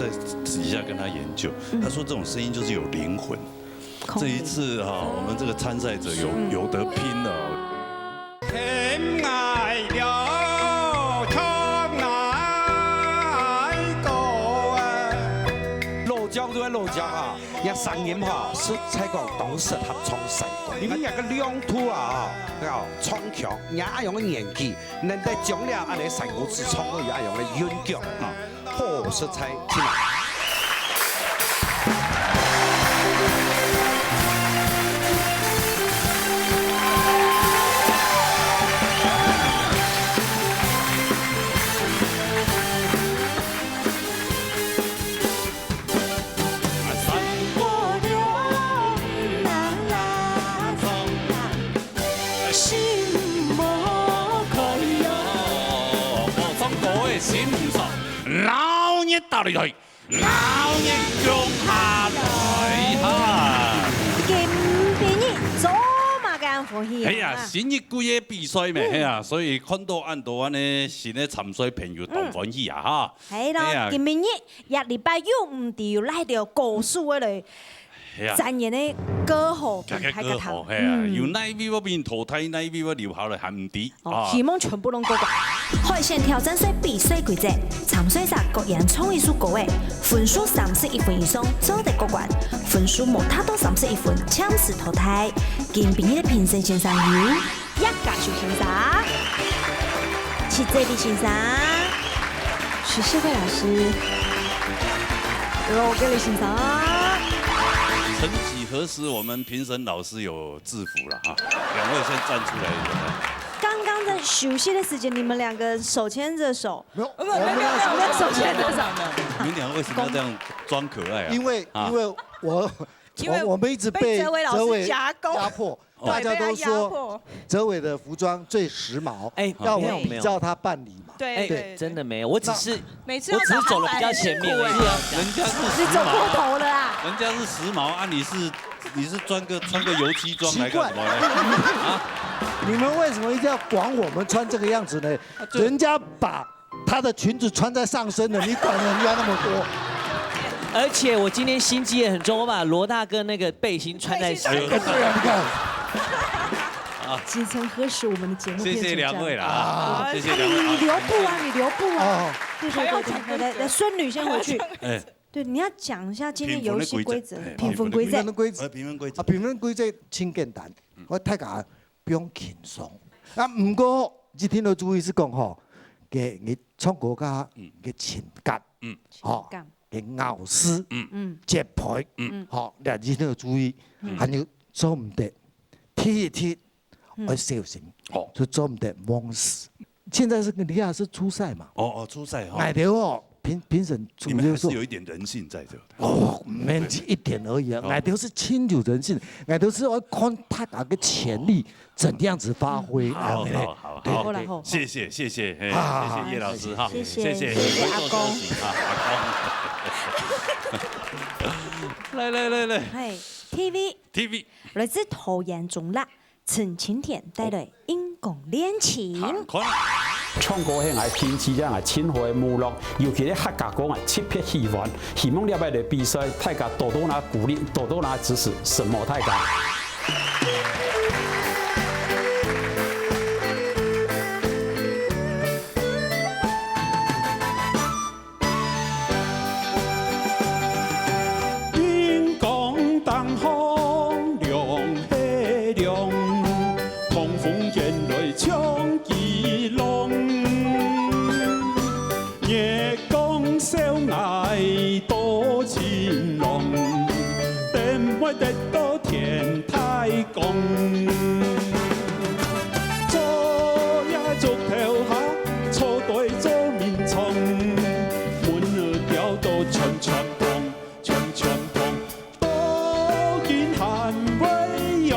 在底下跟他研究，他说这种声音就是有灵魂。这一次哈，我们这个参赛者有得拼了。天爱了，窗来过啊！落江都在落江啊！也3年哈是采购董事合创成功。你们两个两土啊，要创强，也爱用的演技，能在将了安尼三国之创都也爱用的演讲啊，好色彩起码。老热打擂台，老熱腳下來哈！今年做嘛間歡喜哎呀，新一季嘅比賽咩？哎呀，所以看到按到安尼新嘅參賽朋友同歡喜啊哈！係咯，今年日禮拜又唔掉又來到高數嘅嘞。讚人的歌喉同大家頭，係啊，由哪位嗰邊淘汰，哪位嗰留下來還唔知。希望全部攏過關。海選挑戰賽比賽規則，參賽者各人創意數個位，分數31分以上做得過關，分數冇達到31分強勢淘汰。今年的評審先生有葉家秀先生、齊澤立先生、徐世輝老師、羅格里先生。曾幾何時，我們評審老師有制服了哈，兩位先站出來。剛剛在休息的時間，你們兩個手牽着手，沒有，我們手牽着手。你們兩個為什麼要這樣裝可愛啊？因為我們一直被哲偉壓迫，大家都說哲偉的服裝最時髦，要我們比照他辦理嘛。對，真的沒有，我只是每次我只是走了比較前面而已。人家是你走過頭了啊！人家是時髦啊，你是穿個油漆裝來幹什麼呢？啊，你們為什麼一定要管我們穿這個樣子呢？人家把他的裙子穿在上身了，你管人家那麼多？而且我今天心機也很重，我把羅大哥那個背心穿在身。對啊，你看。幾曾何時我們的節目謝謝兩位啦，謝謝兩你位。留步啊，你留步啊！對，來，孫女先回去。哎，對，你要講一下今天遊戲規則、評分評分規則。評分規則真簡單，我大家不用輕鬆。啊，不過一定要注意是講吼，嘅唱歌家嘅情感，吼，嘅咬絲，節拍，吼，你一定要注意，還有做唔得，踢一踢。要小心，就做唔得懵死。現在是李亞是初賽嘛？初賽哈。矮條哦，評審你們還是有一點人性在這。沒一點而已啊。矮條是清有人性，矮條是要看他那個潛力怎樣子發揮。好，謝謝葉老師哈，謝謝阿公來，係 TV 來自桃園中立。陳清田帶來陰公戀情，唱歌係天氣這樣親和的娛樂，尤其咧客家講特別喜歡，希望了解的比賽，大家多多拿鼓勵，多多拿支持，什麼大家。陰公當空亮黑亮。唱基隆，夜光小愛多情濃，等我得到天太公。做呀做頭下，錯對做面蟲，滿耳掉到長長痛，長長痛，多見寒威勇。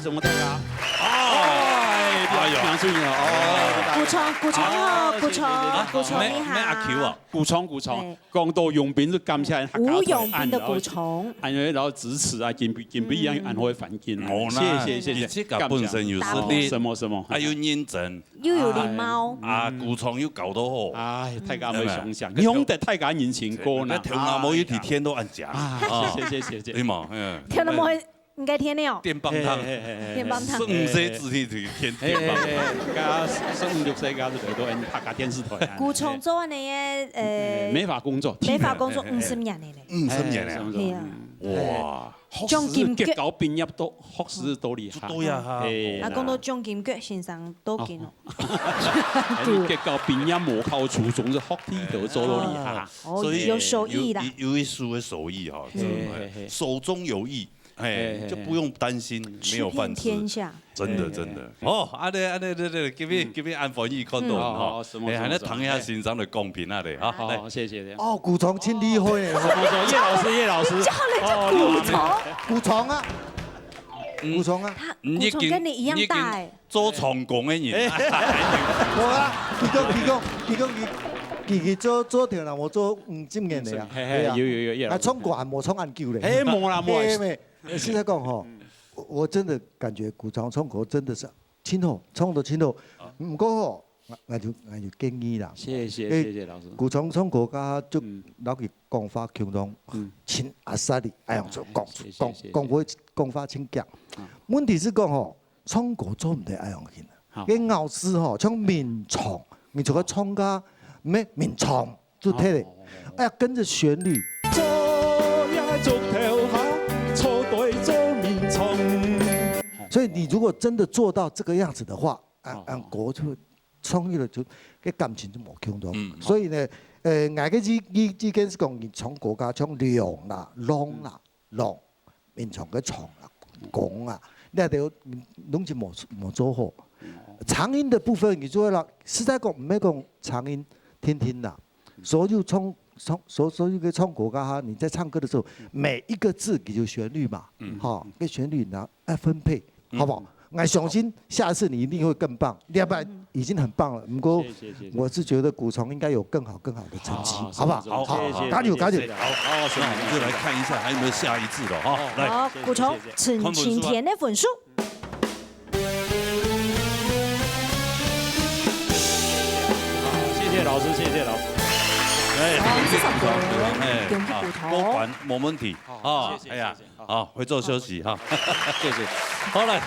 什麼太嘎？哎，表哎呦，杨顺哦，古虫，古虫好，古虫，古虫你咩阿 Q 好。啊？古虫，讲到用兵都感谢客吴家永斌的古虫，然后支持啊，金币一样安徽反金。谢谢，这个本身有实力，什么，还有认真，又有礼貌。啊，古虫又搞得好，哎，太感会想想，用得太感人情歌呢。跳那么一天天都按夹，谢。对嘛？嗯，跳那么应该天了，电棒汤，电棒汤。剩些肢体天电棒汤。加剩六世加都来到客家电视台。古虫做你嘅美法工作50年嚟咧。 50年了，係啊。哇，張劍腳結構變入都學士都厲害。多呀哈！啊，講到張劍腳先生都見咯。結構變入冇靠初中就學啲都做到厲害。哦，有手藝啦。有一書的手藝哈，手中有藝，哎，就不用擔心沒有飯吃。天下。真的。哦，對，給你按翻譯看到哈，還在唐人欣賞的公平啊嘞，哈，好，謝謝。哦，古蟲真厲害咧，葉老師，叫你叫古蟲。古蟲啊，古蟲啊，古蟲跟你一樣大誒。做長工的人，我啊，佢做條啦，我做5年嚟啊，有，啊，衝過冇衝眼叫咧，哎，冇啦，現在講吼，我真的感覺古蟲衝過真的是親好，衝到親好，唔過吼，我就建議啦，謝謝老師。古蟲衝過家就攞佢講法強壯，親阿薩哩，哎呀，講法親強。問題是講吼，衝過做唔得哎樣嘅，嘅咬絲吼，像棉床，你做個衝家咩棉床就睇嚟，哎呀，跟着旋律。做呀做跳下，錯對做面床。所以你如果真的做到這個樣子的話，我就創意了就嘅感情就冇強壯。所以呢，我嘅意見是講，你從國家從梁啦、浪、面床嘅床啦、拱啊，你係要攏是冇做好。長音的部分你做啦，實在講唔係講長音聽啦，所有嘅唱國家哈，你在唱歌的時候，每一個字你就旋律嘛，好，跟旋律然後要分配，好不好？我相信下一次你一定會更棒，要不然已經很棒了。不過我是覺得古蟲應該有更好的成績，好不好？好，加油！好，那我們就來看一下還有沒有下一次了哈。好，古蟲陳晴田的分數。謝謝老師。哎，恭喜古蟲，過關冇問題啊！哎呀，好，回座休息哈。謝謝。好來，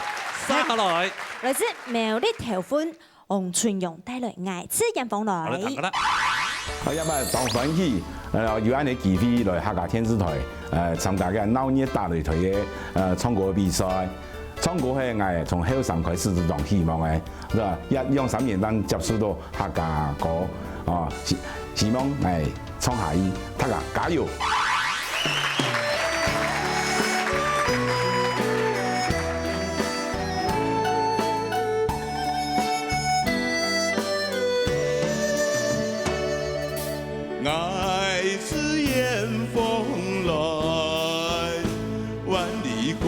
三下來，來自苗栗頭歡黃春陽帶來愛滋陽風好來，來。我今日當歡喜，有安尼機會來客家電視台參加嘅鬧熱大擂台嘅唱歌比賽。唱歌係我從後生開始就當希望嘅，是吧？1-2-3年當接觸到客家歌，哦，希望係唱下去，大家加油！愛滋陽風來，萬里關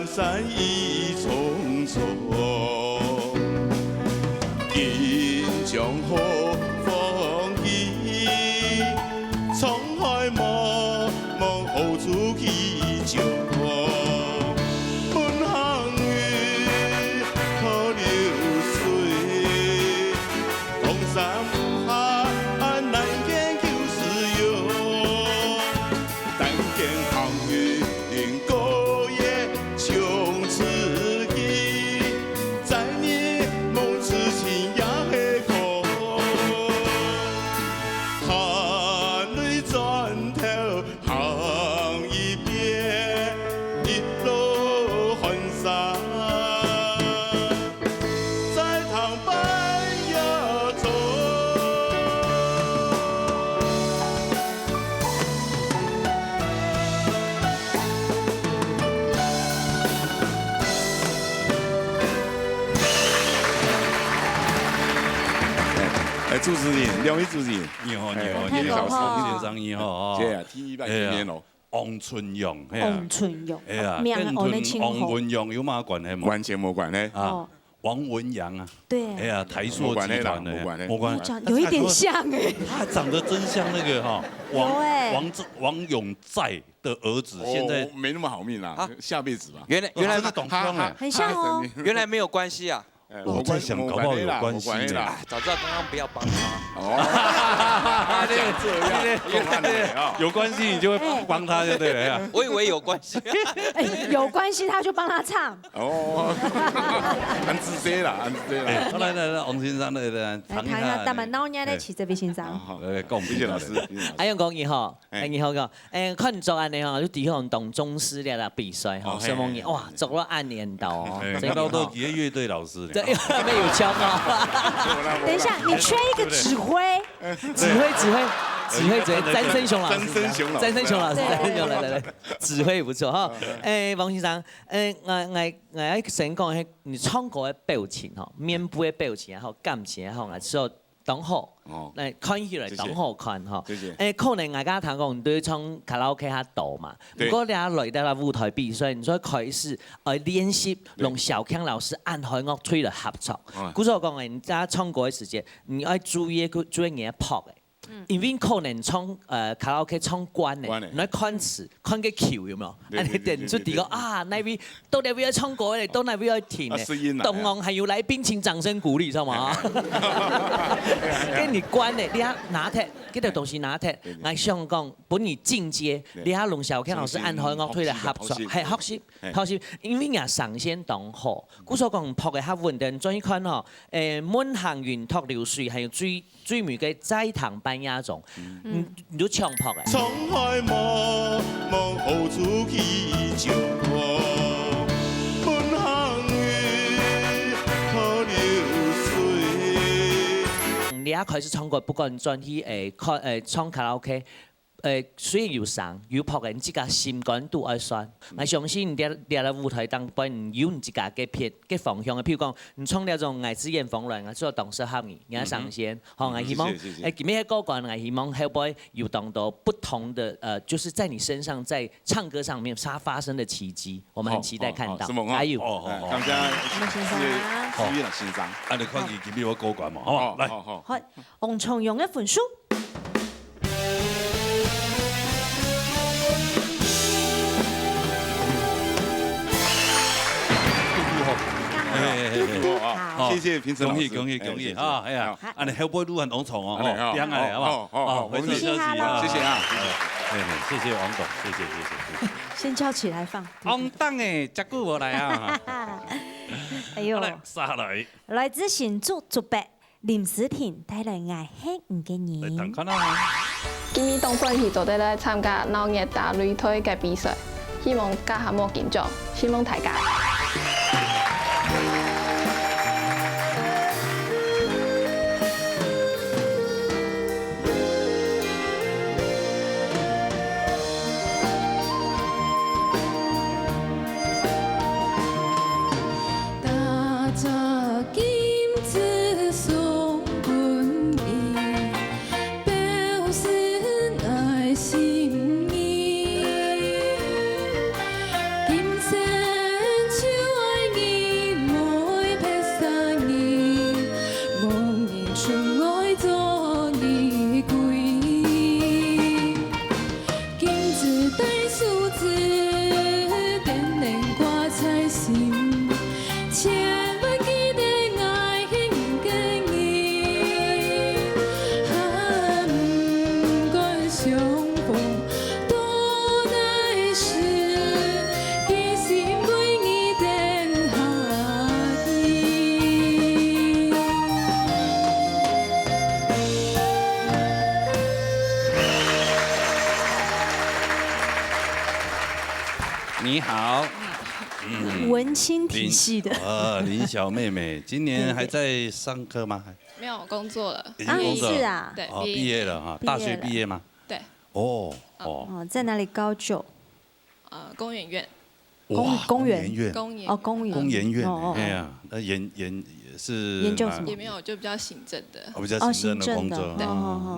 山一重重，銀江河風起，滄海茫茫後出去就。本行運河流水，東山下南見舊時有，但見行運過夜窮自己，在你夢之前也係空，含淚轉頭行一遍，一路歡散，在唐班呀中。主持人，两位主持人，你好，你好葉先生你好啊。這啊，天100幾年咯，王春陽，黃春陽，哎呀，名係我哋稱號。王文陽有乜關係嘛？完全冇關係。啊，王文洋啊，对，哎呀，台塑集团的，没关有一点像哎，他长得真像那个哈王永在的儿子，现在没那么好命啊，下辈子吧。原来真的懂装哎，很像哦。原来没有关系啊！我在想，搞不好有关系呢。早知道刚刚不要帮他。哦，这样，有关系你就会帮他就对了呀。我以为有关系。有关系他就帮他唱。哦，安自些啦，安自些啦。来，王先生来谈一下，咱们老年的起这边欣赏。好，讲谢谢老师。还用讲以后，以后讲，看作安尼吼，就底下动中师的比赛吼，什么嘢哇，做了按年度哦，看到都几个乐队老师。对，没有枪啊。等一下，你缺一个指挥。指挥，詹森雄老师，来，指挥不错哈。王先生，我先讲你唱歌的表情吼，面部的表情吼，感情吼，所以当好，来看起来当好看哈。可能大家谈讲对唱卡拉 OK 較多嘛，不過你來到舞台比賽，你所以開始練習同小強老師按海樂隊來合作。古所講嘅，你家唱歌嘅時間，你要注意嘢撲嘅。因為可能唱卡拉 OK 唱慣嘅，你看詞看個橋有冇？啊你點出啲個啊？那邊到那邊要唱歌嘅，到那邊要填嘅，同行係要嚟邊請掌聲鼓勵，知嘛？跟你慣嘅，你睇拿鐵，嗰條東西拿鐵，我想講本而進階，你睇龍小強老師按海樂隊嚟合作，係學習，因為人上先當好，古所講撲嘅較穩定，再看嗬，滿行雲托流水係最美嘅齋堂班亞種，你都唱撲嘅。滄海茫茫，何處去找我？分行雲，托流水。你一開始唱歌，不過你轉去唱卡拉 OK。雖然要上要撲嘅，你自家心肝都愛酸。我相信你喺舞台當中有你自家嘅方向嘅，譬如講你唱那種愛之焰風來，我做動作合你，你上先。好，我希望今日嘅歌曲，我希望後輩有當到不同的就是在你身上在唱歌上面發生的奇蹟，我們很期待看到。還有，感謝朱醫先生。啊，你看佢今日我歌曲嘛，好嘛？來，好，洪松用一本書。謝謝評審老師，恭喜啊！哎呀，啊你後輩都很昂藏哦，兩個嚟好不好？回頭消息啊，謝謝啊，謝謝王董，謝謝。先叫起來放。王董誒，這久無來啊！哎呦，殺來！來自新竹竹北林思婷帶來愛恨唔嘅你。嚟看啦！今日當選去做啲咧參加鬧熱打擂台嘅比賽，希望家下冇緊張，希望大家。你好，文青体系的。林小妹妹，今年還在上課嗎？沒有工作了。已經工作是啊，對，畢業了哈，大學畢業嗎？對。哦，在哪裡高就？工研院。公園院。工研院。哎呀，那是研究什麼？也沒有，就比較行政的。比較行政的工作。對。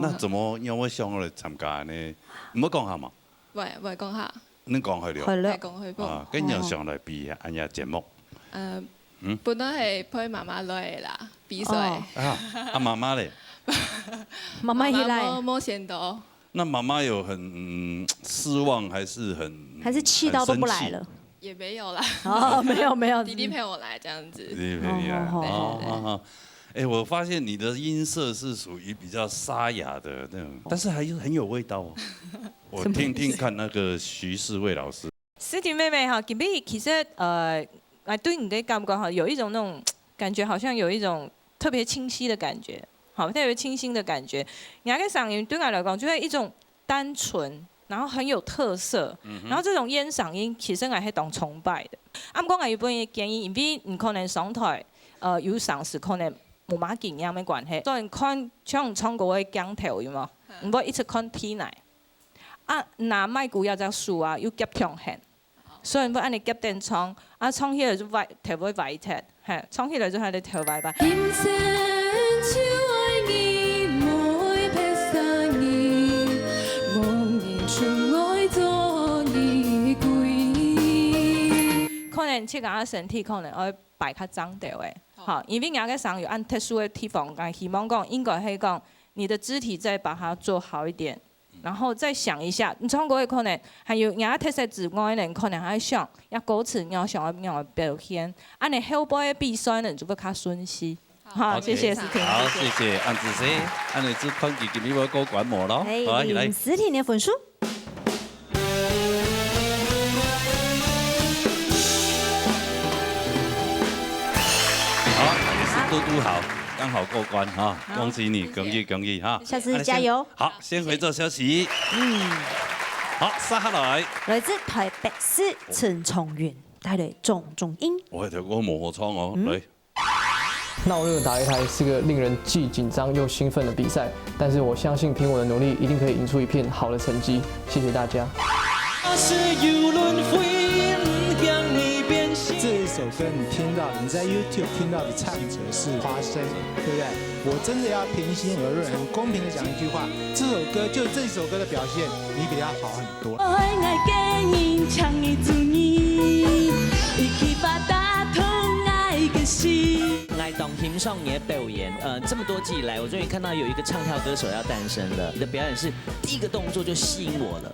那怎麼因為想來參加呢？唔好講下嘛。喂，講下。你講去了。係講去報。跟人上來比按下節目。本來係陪媽媽來啦，比賽。媽媽嘞？媽媽一來，冇先到。那媽媽有很失望，還是氣到都不來了？也沒有啦。哦，沒有，弟弟陪我來這樣子。弟弟陪你來。哦。哎，我發現你的音色是屬於比較沙啞的那種，但是還很有味道哦。我聽聽看那個徐世偉老師。思甜妹妹哈，其實對你的感覺哈，有一種那種感覺，好像有一種特別清晰的感覺，好，特別清新的感覺。人家嘅嗓音對我來講，就是一種單純，然後很有特色。然後這種煙嗓音，其實我係當崇拜的。啱講我有本嘅建議，因為唔可能上台，有嗓是可能。冇乜經驗嘅關係，所以看像唱歌嘅鏡頭有冇？唔好一直看體內。拿麥鼓要隻樹啊，要夾強hand，所以唔好按你夾定唱，唱起來就歪，頭會歪踢，係唱起來就係你頭歪歪。可能切下身體可能愛擺較長條嘅。好，因為人家嗓有按特殊的地方，希望講應該係講你的肢體再把它做好一點，然後再想一下，你唱歌嘅可能還有人家特色之外呢，可能還想一歌詞你要想要點樣表現，你後輩嘅比賽呢就會較順勢。好，謝謝思甜。好，謝謝安子生，你只看佢今日要過關模咯。好，來思甜嘅分數。嘟好，剛好過關哈，恭喜你，恭喜哈！下次加油。好，先回做休息。好，接下來來自台北市陳崇元帶來種種音。我條歌冇錯哦，來。那我認為打擂台是個令人既緊張又興奮的比賽，但是我相信憑我的努力，一定可以贏出一片好的成績。謝謝大家。這一首歌你在 YouTube 聽到的唱者是花生，對不對？我真的要平心而論，很公平的講一句話，這首歌的表現，你比他好很多。愛當欣賞你的表演，這麼多季以來，我終於看到有一個唱跳歌手要誕生了。你的表演是第一個動作就吸引我了。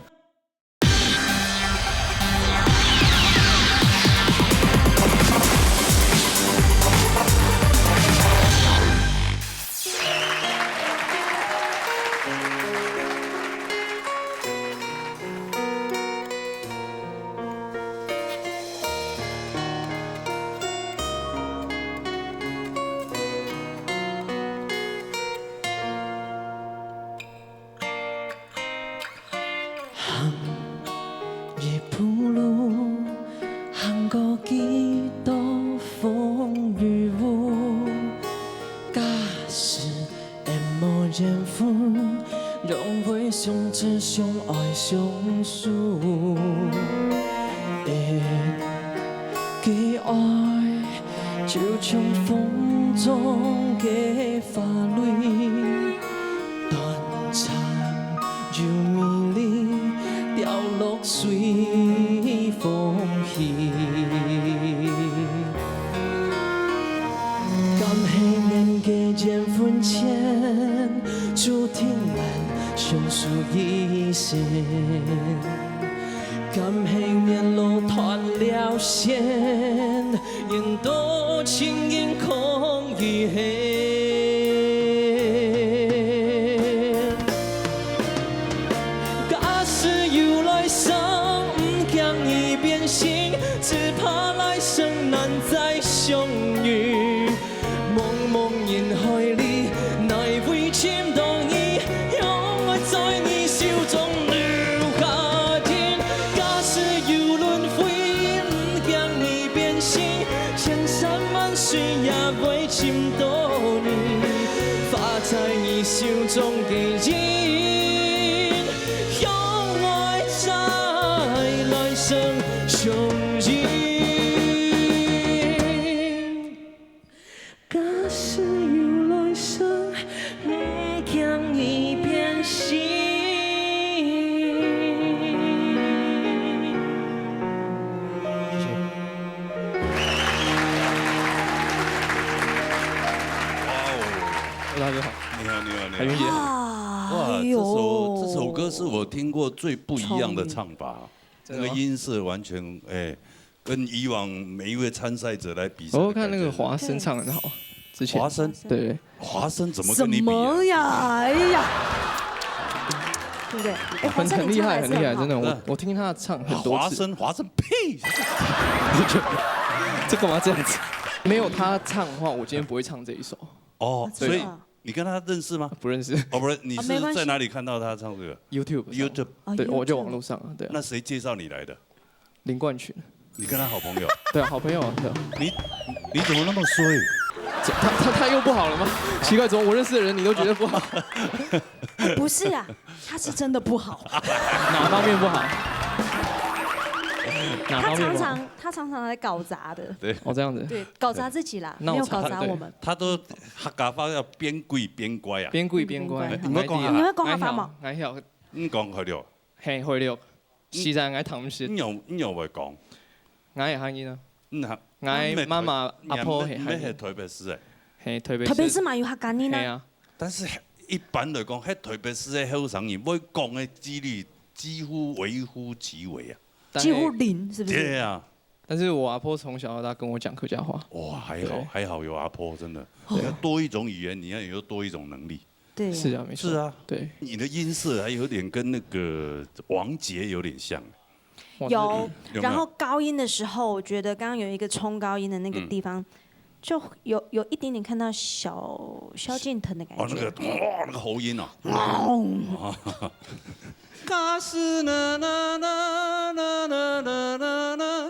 大哥好。你好，你好，你好。海云姐。哇，这首歌是我听过最不一样的唱法，那个音色完全跟以往每一位参赛者来比赛。我看那个华生唱得很好，之前。华生，对。华生怎么跟你比？什么呀？哎呀，对不对？很厉害，很厉害，真的。我听他唱很多次。华生屁！这干嘛这样子？没有他唱的话，我今天不会唱这一首。哦，所以你跟他认识吗？不认识。哦，不是，你是在哪里看到他唱这个 ？YouTube。对，我就网络上啊，对。那谁介绍你来的？林冠群。你跟他好朋友？对啊，好朋友啊。你怎么那么衰？他又不好了吗？奇怪，怎么我认识的人你都觉得不好？不是啊，他是真的不好。哪方面不好？他常常来搞砸的。对，这样子。对，搞砸自己啦，没有搞砸我们。他都客家话要边跪边乖啊。边跪边乖。你會講客家嗎？我曉。你講佢了。係會了。是但我談唔是。你又會講？我係客家啊。我媽媽阿婆係客家。係台北市誒。係台北市。台北市嘛有客家人啊。但是一般來講，喺台北市嘅後生人，會講嘅幾率幾乎微乎其微啊。幾乎零，是不是？對啊。但是我阿婆從小到大跟我講客家話。哇，還好有阿婆，真的。要多一種語言，你要有多一種能力。對，是啊，沒錯。是啊，對。你的音色還有點跟那個王傑有點像。有，然後高音的時候，我覺得剛剛有一個衝高音的那個地方，就有一點點看到蕭敬騰的感覺。哦，那個喉音啊。卡斯那那那那那那那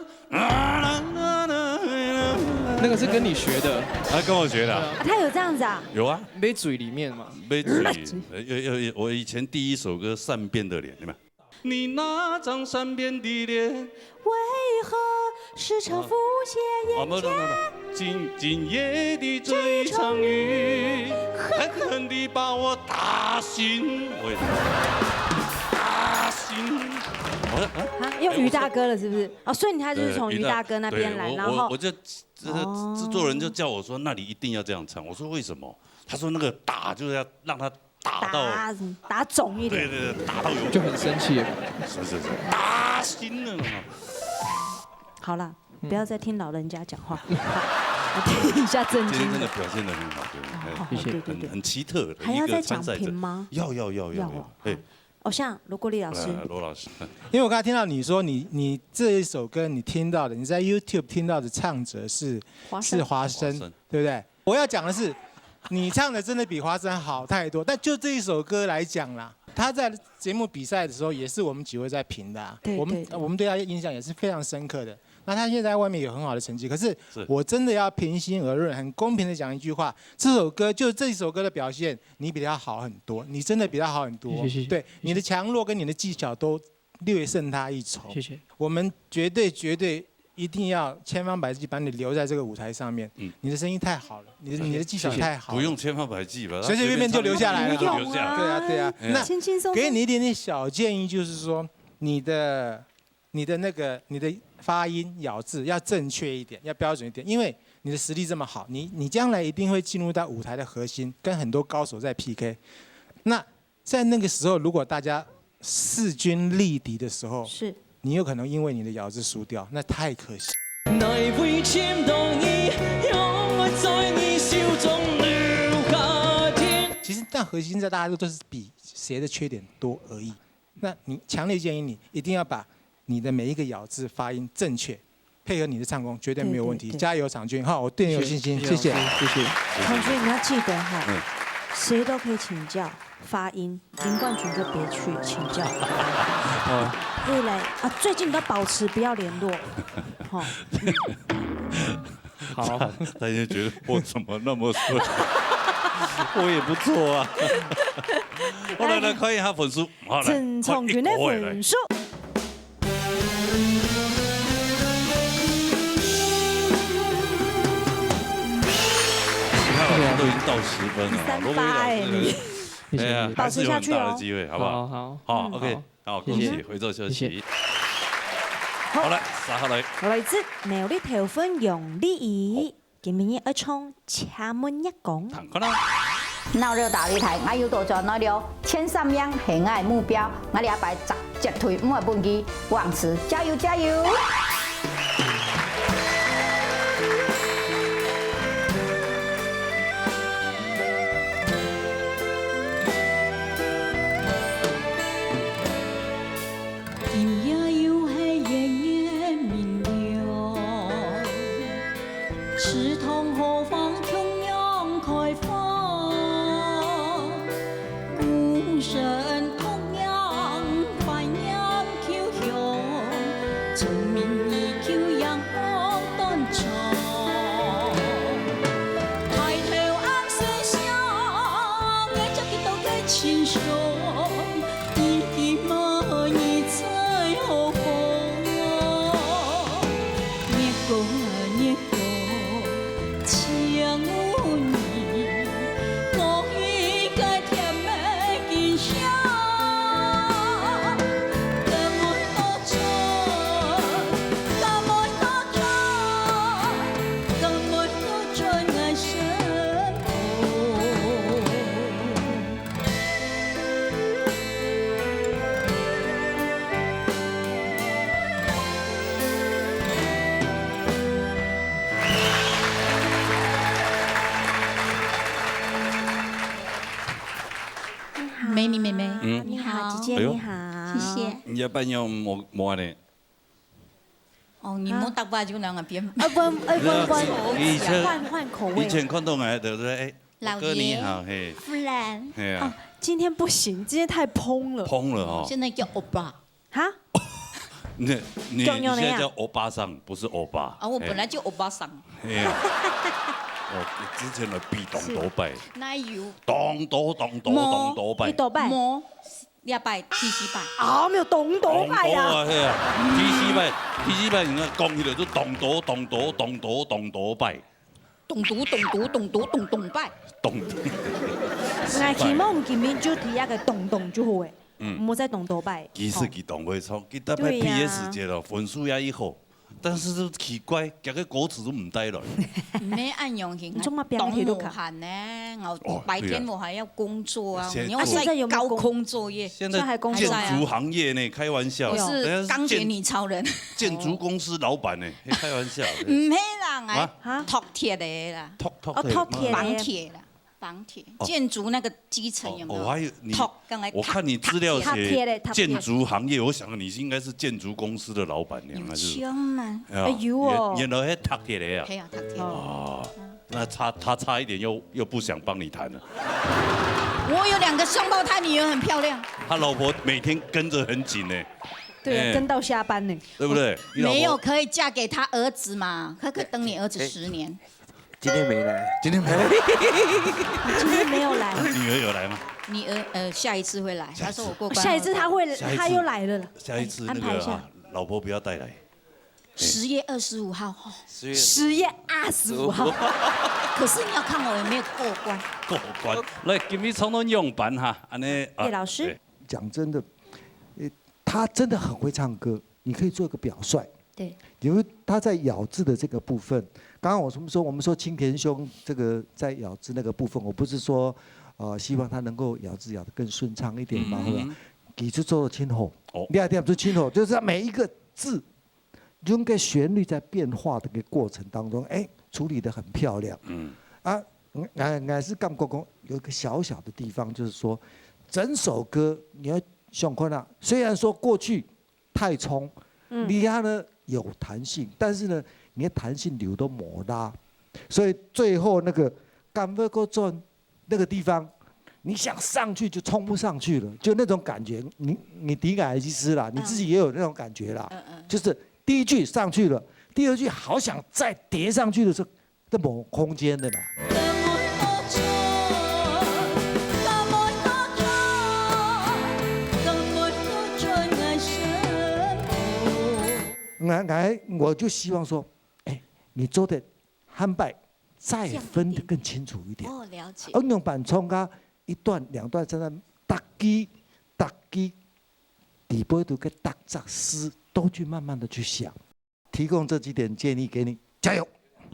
那个是跟你学的，他跟我学的。他有这样子啊？有啊，杯嘴里面嘛。杯嘴，我以前第一首歌《善变的脸》，对吗？你那张善变的脸，为何时常浮现眼前？今夜的这一场雨，狠狠地把我打醒。用于大哥了是不是？哦，所以他就是从于大哥那边来，然后我就制作人就叫我说，那你一定要这样唱。我说为什么？他说那个打就是要让他打肿一点，对，打到有就很生气。是，打心了。好了，不要再听老人家讲话，我听一下正经。今天真的表现得很好，对，很奇特的。还要再讲评吗？要，对。哦，像罗国立老师，罗老师，因为我刚才听到你说你这一首歌你听到的，你在 YouTube 听到的唱者是华生，对不对？我要讲的是，你唱的真的比华生好太多。但就这一首歌来讲啦，他在节目比赛的时候也是我们几位在评的，我们对他印象也是非常深刻的。那他现在在外面有很好的成绩，可是我真的要平心而论，很公平的讲一句话，这首歌就这首歌的表现，你比他好很多，你真的比他好很多。谢谢。对，你的强弱跟你的技巧都略胜他一筹。谢谢。我们绝对一定要千方百计把你留在这个舞台上面。你的声音太好了，你的技巧太好了。不用千方百计吧，随随便便就留下来了。对啊。那给你一点点小建议，就是说你的发音咬字要正确一点，要标准一点，因为你的实力这么好，你将来一定会进入到舞台的核心，跟很多高手在 PK。那在那个时候，如果大家势均力敌的时候，是你有可能因为你的咬字输掉，那太可惜。其实，但核心在大家都是比谁的缺点多而已。那你强烈建议你一定要把你的每一个咬字发音正确，配合你的唱功，绝对没有问题。加油，场君！哈，我对你有信心，谢谢。场君，你要记得哈，谁都可以请教发音，林冠群就别去请教。未来啊，最近都保持不要联络。好，大家觉得我怎么那么衰？我也不错啊。我来看一下分数。郑trọng群的分数。都已经到10分了，罗伟老师，保持下去哦，还是有很大的机会，好不好？好 ，OK， 好，恭喜，回座休息。好来，3號嚟。來自苗栗條分用禮儀，今年要唱請問一講。彈過啦。闹热大擂台，我有多做那了，前3名是我的目标，我俩摆绝对唔会放弃，王池加油加油！今夜又是月圆明了，池塘荷芳琼阳开放，鼓声同样欢扬秋香，村民依旧阳光短长，抬头望水上，我这个都给亲手。美女妹妹，你好，姐姐你好，谢谢。你要扮用摸呢？哦，你摸大把就两个边。不，换口味。以前看到我对不对？哎，老哥你爷好，嘿，夫人，嘿啊，今天不行，今天太蓬了。蓬了哦。现在叫欧巴。哈？你现在叫欧巴桑，不是欧巴。啊，我本来就欧巴桑。嘿啊。哦，之前的比东多拜。哪有？东多拜。你多拜？摸2拜、T4拜。啊，没有东多拜呀。嘿啊，T4拜，你看讲起来就东多拜。东拜。东。我希望今年就提一个东就好诶，唔好再东多拜。其實佢當會錯，佢特別畢業時節咯，分數也以好，但是都奇怪，夾個果子都唔低落。沒按用型，你做乜標題都看呢？我白天我還要工作啊，你要現在有高空作業。現在建築行業呢，開玩笑。我是鋼鐵女超人。建築公司老闆呢，開玩笑。唔係啦，我托鐵的啦。托鐵綁鐵啦。綁鐵建築那個基層有沒有？我還有你，我看你資料寫建築行業，我想你應該是建築公司的老闆娘還是？有嗎？哎呦哦！原來係托鐵的呀。係啊，托鐵。哦，那他差一點又不想幫你談了。我有2個雙胞胎女兒，很漂亮。他老婆每天跟着很緊呢。對，跟到下班呢。對不對？沒有可以嫁給他兒子嘛？他可等你兒子10年。今天沒來，今天沒有來。女兒有來嗎？女兒下一次會來，他說我過關。下一次他又來了。下一次那個老婆不要帶來。10月25號。10月25號。可是你要看我有沒有過關。過關。來，給你從頭用版哈，安尼。葉老師。講真的，他真的很會唱歌，你可以做一個表率。對。因為他在咬字的這個部分。剛剛我們說青田兄這個在咬字那個部分，我不是說，希望他能夠咬字咬得更順暢一點嘛，係咪？其實做得清楚，第二點就清楚，就是每一個字，用個旋律在變化的個過程當中，哎，處理得很漂亮。啊，我是感覺講有一個小小的地方，就是說，整首歌你要想看啊，雖然說過去太衝，你看呢有彈性，但是呢。你的彈性流都磨拉，所以最後那個感覺過轉那個地方，你想上去就衝不上去了，就那種感覺。你底感其實啦，你自己也有那種感覺啦。就是第一句上去了，第二句好想再疊上去的時候，都冇空間的啦。我就希望說。你做的hand拜再分得更清楚一點。哦，了解。用板衝啊，1段2段3段，搭機，底部都個搭雜詩，都去慢慢的去想。提供這幾點建議給你，加油！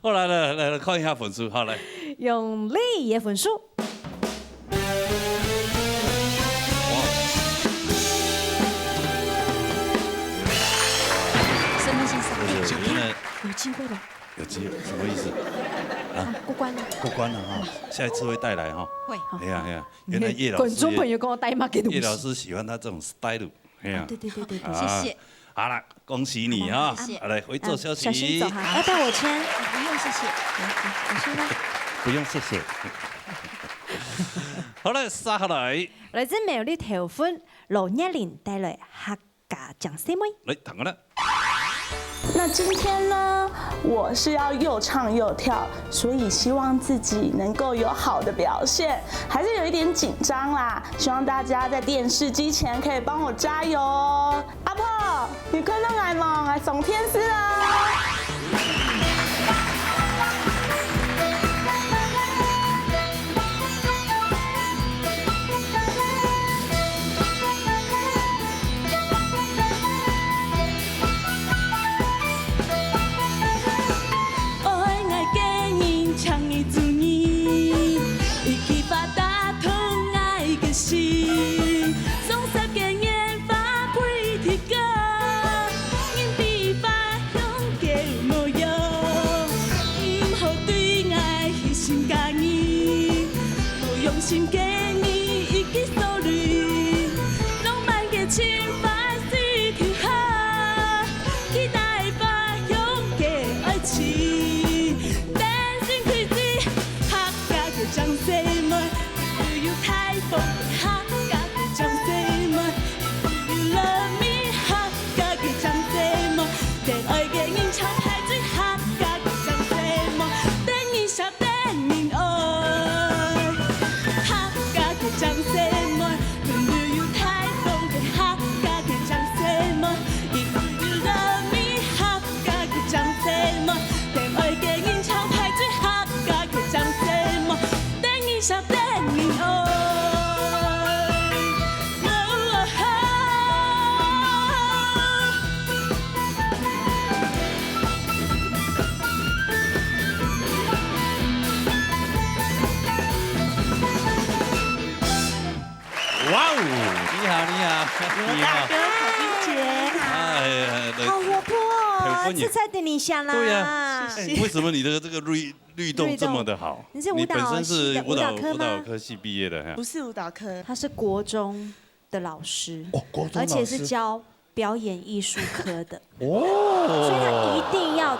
好，來看一下分數，好來。用力嘅分數。机会了。有机会什么意思？啊，过关了。过关了哈，下一次会带来哈。会。哎呀哎呀，原来叶老师。观众朋友跟我带嘛给东西。叶老师喜欢他这种 style。哎呀。对，谢谢。好了，恭喜你啊！好来，回座休息。小心走哈，要带我签。不用，谢谢。我先啦。不用，谢谢。好了，杀下来。来自美丽桃粉罗一玲帶來客家講師妹。來，彈個啦。那今天呢，我是要又唱又跳，所以希望自己能够有好的表现，还是有一点紧张啦。希望大家在电视机前可以帮我加油哦。阿婆，你看到我吗？我送天使啊！心给你一个手里，浪漫的情怀是天下，期待发勇的爱情。Dancing crazy， 客家的掌声们，只有台风客家的掌声们，You love me， 客家的掌声们，恋愛嘅演唱派對客家的掌聲們，等你笑等你愛。掌聲們，輪流有台風嘅客家嘅掌聲們，一路有樂咪客家嘅掌聲們，戀愛嘅演唱派對客家嘅掌聲們，等你笑等你愛。哇哦，你好，你好，你好，郝冰姐，好活泼哦，吃菜等你下啦。对呀，为什么你的这个律动这么的好？你是舞蹈本身是舞蹈吗？科系毕业的，不是舞蹈科，他是国中的老师，国中而且是教表演艺术科的，哦，所以他一定要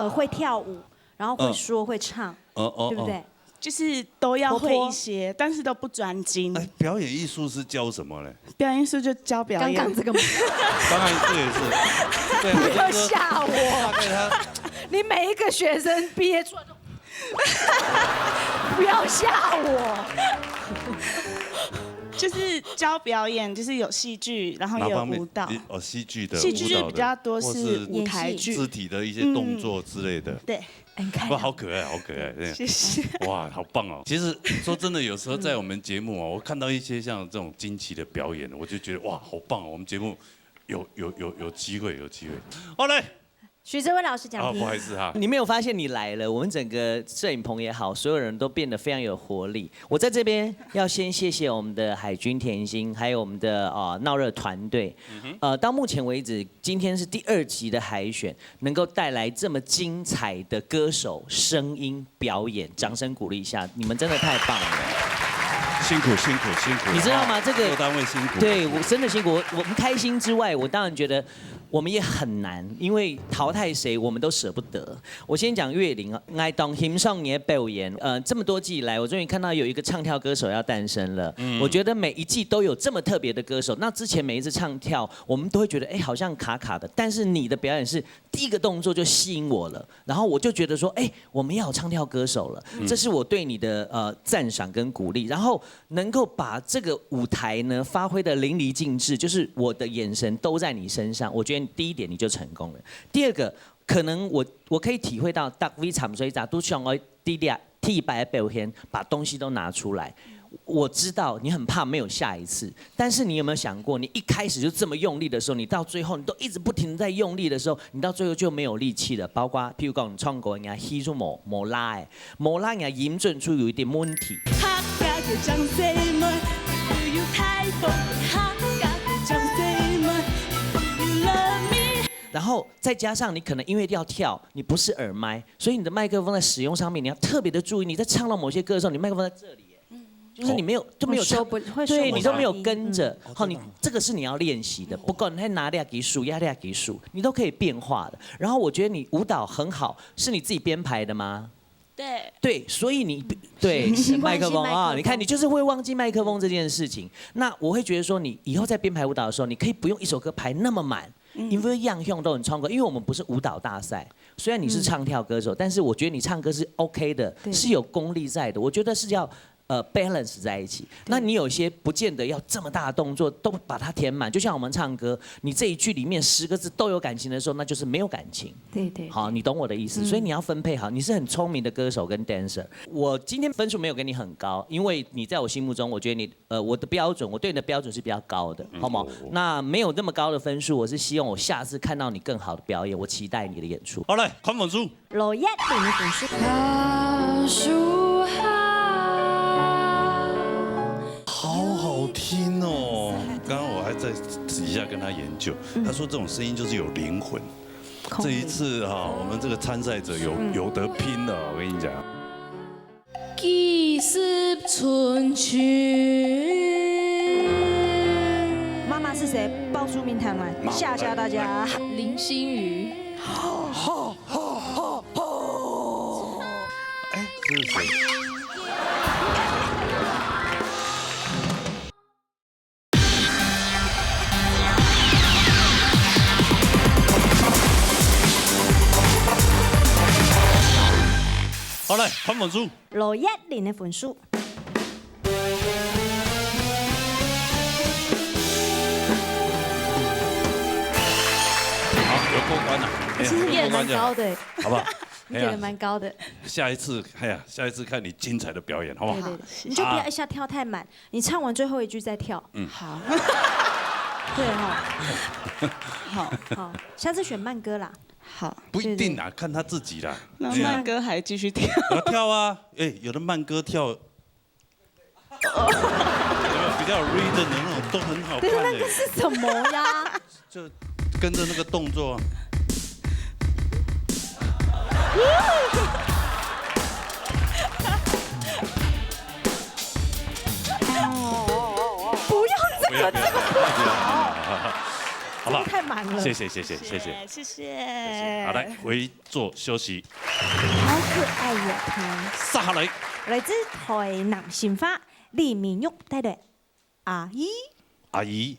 会跳舞，然后会说会唱，对不对？就是都要会一些，但是都不专精。表演艺术是教什么呢？表演艺术就教表演。刚刚这个吗？刚刚这也是。对，不要吓我！你每一个学生毕业出来都，不要吓我。就是教表演，就是有戏剧，然后也有舞蹈。哦，戏剧的。戏剧就比较多是舞台剧，肢体的一些动作之类的。对。哇，好可爱，好可爱！谢谢。哇，好棒哦！其实说真的，有时候在我们节目哦，我看到一些像这种惊奇的表演，我就觉得哇，好棒哦！我们节目有机会，有机会。好嘞。许哲伟老师讲题。不好意思哈，你没有发现你来了，我们整个摄影棚也好，所有人都变得非常有活力。我在这边要先谢谢我们的海军甜心，还有我们的闹热团队。到目前为止，今天是第2集的海选，能够带来这么精彩的歌手声音表演，掌声鼓励一下，你们真的太棒了。辛苦。你知道吗？这个单位辛苦。对我真的辛苦。我们开心之外，我当然觉得我们也很难，因为淘汰谁我们都舍不得。我先讲岳林啊，爱当欣赏你的表演。这么多季以来，我终于看到有一个唱跳歌手要诞生了。我觉得每一季都有这么特别的歌手。那之前每一次唱跳，我们都会觉得好像卡卡的，但是你的表演是第一个动作就吸引我了，然后我就觉得说，我们要有唱跳歌手了。这是我对你的赞赏跟鼓励，然后能够把这个舞台呢发挥的淋漓尽致，就是我的眼神都在你身上，我觉得第一点你就成功了。第二个，可能我可以体会到大 V 惨水咋都想要替白表现，把东西都拿出来。我知道你很怕没有下一次，但是你有没有想过，你一开始就这么用力的时候，你到最后你都一直不停地在用力的时候，你到最后就没有力气了。包括譬如講你唱歌，人家吸出冇拉嘅，冇拉人家音準出有一點問題。然后再加上你可能因为要跳，你不是耳麦，所以你的麦克风在使用上面你要特别的注意。你在唱到某些歌的时候，你麦克风在这里。就是你没有都没有唱，对你都没有跟着，好，你这个是你要练习的。不管你拿俩给数，压俩给数，你都可以变化的。然后我觉得你舞蹈很好，是你自己编排的吗？对，所以你对麦克风啊，你看你就是会忘记麦克风这件事情。那我会觉得说，你以后在编排舞蹈的时候，你可以不用一首歌排那么满，因为样样都很唱歌。因为我们不是舞蹈大赛，虽然你是唱跳歌手，但是我觉得你唱歌是 OK 的，是有功力在的。我觉得是要。balance 在一起，那你有些不见得要这么大的动作都把它填满，就像我们唱歌，你这一句里面10个字都有感情的时候，那就是没有感情。对。好，你懂我的意思，所以你要分配好。你是很聪明的歌手跟 dancer。我今天分数没有给你很高，因为你在我心目中，我觉得你我的标准，我对你的标准是比较高的，好吗？那没有那么高的分数，我是希望我下次看到你更好的表演，我期待你的演出。好来，看分数。罗一零的分数。好听哦！刚刚我还在底下跟他研究，他说这种声音就是有灵魂。这一次啊，我们这个参赛者有得拼了，我跟你讲。几十春去。妈妈是谁？报出名堂来，吓吓大家。林心如。哎，这是谁？好来，看分数。罗一零的分数。好，有过关了。其实也蛮高的，好不好？你给的蛮高的。下一次看你精彩的表演，好不好？对，你就不要一下跳太满，你唱完最后一句再跳。好。对哈。好，下次选慢歌啦。好，不一定啦，看他自己啦。那慢歌还继续跳？要跳啊！哎，有的慢歌跳，有没有比较有 rhythm 的那种都很好看的。那个是什么呀？就跟着那个动作。不要这个。好不好？太满了。谢谢。好，来回座休息。好可爱呀，他。撒下来。来自台南新花李明玉带队，阿姨。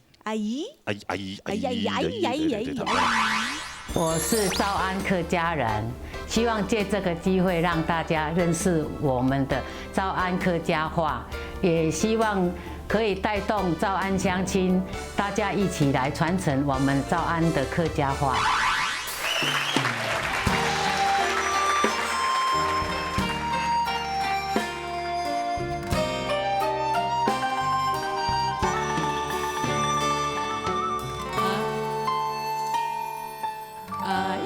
我是诏安客家人，希望借这个机会让大家认识我们的诏安客家话，也希望可以带动诏安乡亲，大家一起来传承我们诏安的客家话。爱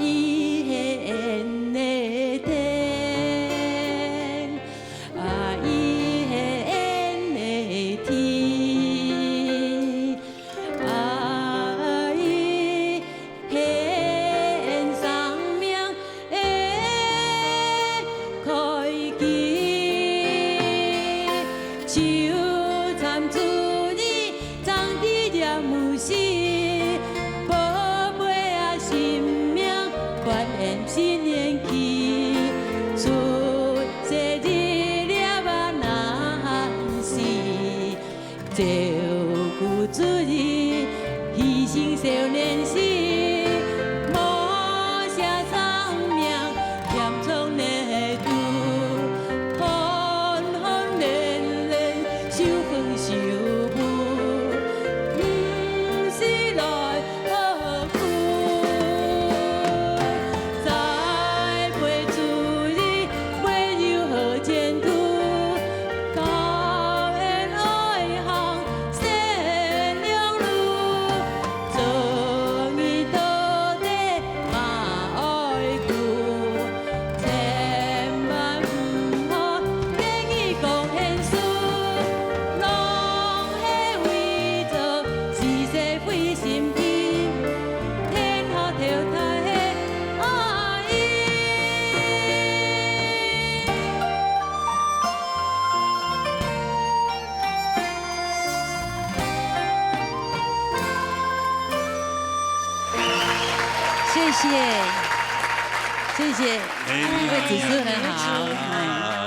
谢谢，位主持人好。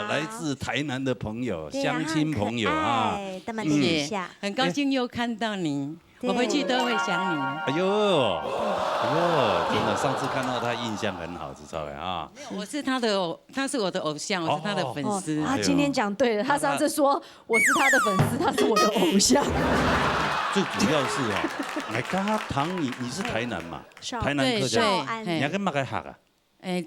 来自台南的朋友，乡亲朋友啊，谢谢，很高兴又看到你，我回去都会想你。哎呦，真的，上次看到他印象很好，知道呀啊。我是他是我的偶像，我是他的粉丝。他今天讲对了，他上次说我是他的粉丝，他是我的偶像。最主要是哦，来家堂你是台南嘛？台南客家，你要跟哪个学啊？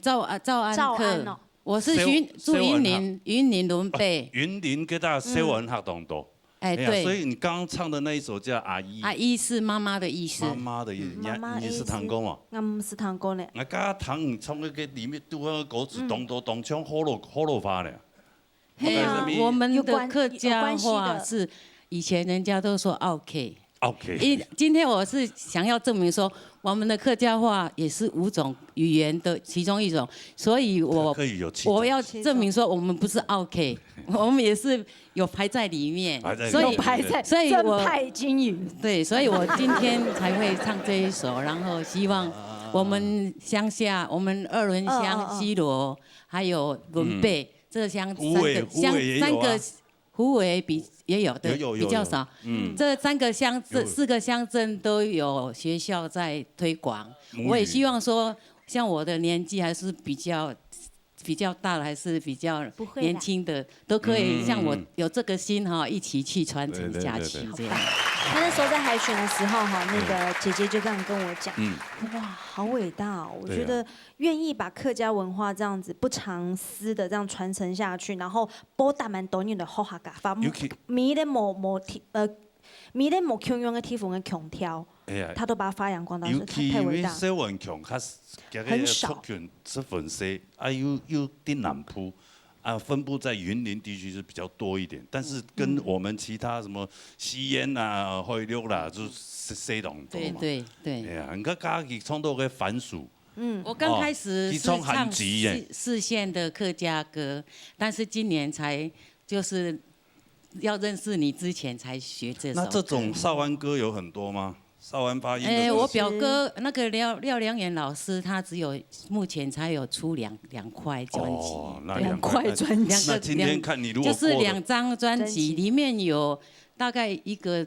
赵安客，我是住云林伦北。云林跟大家小文学同多。对。所以你刚刚唱的那一首叫阿姨。阿姨是妈妈的意思。妈妈的意思，你是堂公嘛？我是堂公嘞。我家堂你从那个里面丢那个果子，咚枪火炉发的。我们的客家话是以前人家都说 OK。今天我是想要证明说，我们的客家话也是5种语言的其中一种，所以我要证明说，我们不是 OK， 我们也是有排在里面，所以我派金语。对，所以我今天才会唱这一首，然后希望我们乡下，我们二仑乡、西罗还有伦北这三个。虎尾也有的，比较少。这4个乡镇都有学校在推广。我也希望说，像我的年纪还是比较大的，还是比较年轻的，都可以像我有这个心哈，一起去传承下去这样。他那时候在海选的时候哈，那个姐姐就这样跟我讲，哇，好伟大哦！我觉得愿意把客家文化这样子不藏私的这样传承下去，然后波大蛮多年的好下家法，米的米的冇强用的天赋跟强挑，他都把它发扬光大，是太伟大。尤其小文强，很少是粉丝，有啲南部。分布在云林地区是比较多一点，但是跟我们其他什么西烟啊、花柳啦，就是西东多嘛。对。哎呀，你看家己创作个番薯。我刚开始是唱4线的客家歌，但是今年才就是要认识你之前才学这首。那这种少安歌有很多吗？少安发音。我表哥那个廖良元老师，他目前才有出两块专辑。2块专辑。那今天看你如果就是2张专辑，里面有大概一个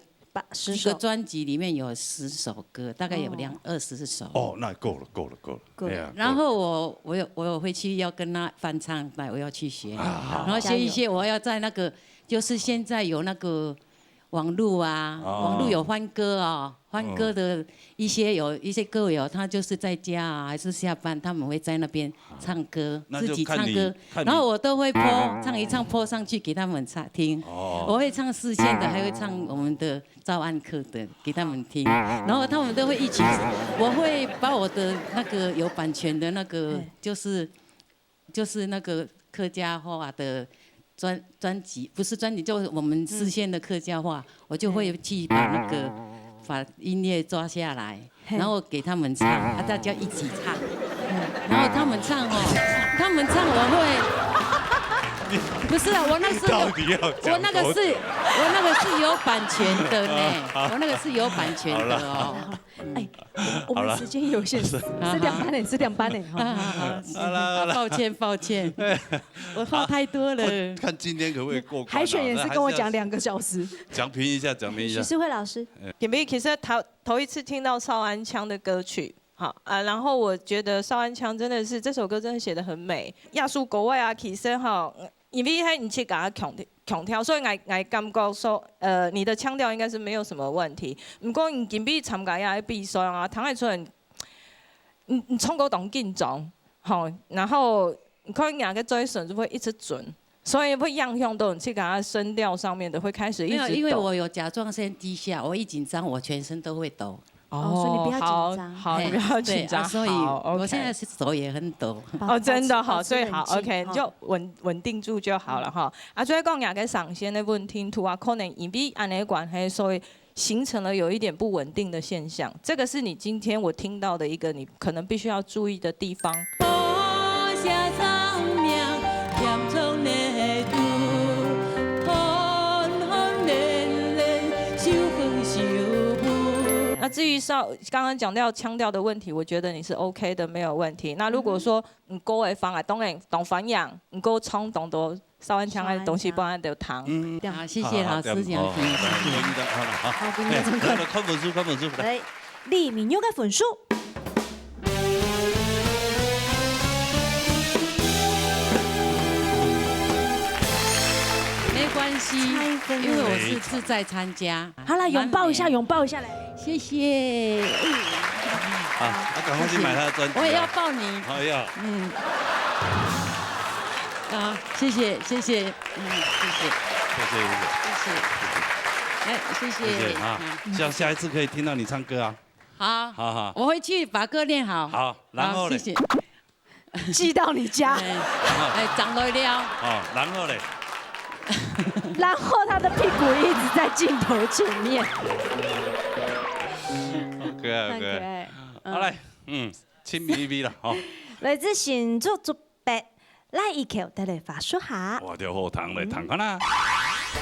专辑里面有10首歌，大概有20首。哦，那够了。然后我有回去要跟他翻唱，我要去学，然后学一些，我要在那个就是现在有那个。网络啊，网络有欢歌啊，欢歌的有一些歌友，他就是在家啊，还是下班，他们会在那边唱歌，自己唱歌，然后我都会唱一唱播上去给他们听。我会唱4线的，还会唱我们的赵安客的给他们听，然后他们都会一起。我会把我的那个有版权的那个，就是那个客家话的。专辑不是专辑，就是我们4线的客家话，我就会去把音乐抓下来，然后给他们唱，大家一起唱，然后他们唱我会。不是啊，我那个是有版权的呢，我那个是有版权的哦。哎，我们时间有限，是2班呢。抱歉，我话太多了。看今天可不可以过关？海选也是跟我讲2个小时。讲评一下。许世慧老师，其实头一次听到邵安腔的歌曲。好啊，然后我觉得邵安腔真的是这首歌真的写得很美。亚述国外啊，其实哈，因为迄你去给他强调，所以我感觉说，你的腔调应该是没有什么问题。不过你今比参加遐比赛啊，听得出来，你唱歌动紧张，好，然后你看两个嘴唇就会一直准。所以会样样都有去给他声调上面的会开始一直抖。因为我有甲状腺低下，我一紧张我全身都会抖。所以你不要紧张，好，你不要紧张。所以我现在手也很抖。真的好，所以好 ，OK， 你就稳定住就好了哈。所以讲两个上线的问题，可能因为安尼关系，所以形成了有一点不稳定的现象。这个是你今天我听到的一个你可能必须要注意的地方。那至于刚刚讲到腔调的问题，我觉得你是 OK 的，没有问题。那如果说唔高的方啊，当然懂反养，唔够冲动都稍微强的东西，不然就糖。好，谢谢老师讲评，谢谢。好，不要这么快。看本书，看本书。来，李明佑的分数。没关系，因为我是自在参加。好了，拥抱一下，拥抱一下来，谢谢。好，赶快去买他的专辑。我也要抱你。好要。好，谢谢，谢谢，谢谢，谢谢啊！希望下一次可以听到你唱歌啊。好，好好，我回去把歌练好。好，然后嘞，谢谢。寄到你家。长得了。哦，然后嘞。然后他的屁股一直在镜头前面。可爱可爱。好来，亲咪咪了，好。来自新竹竹北，来一口带来发说下。我就好糖嘞，糖看啦。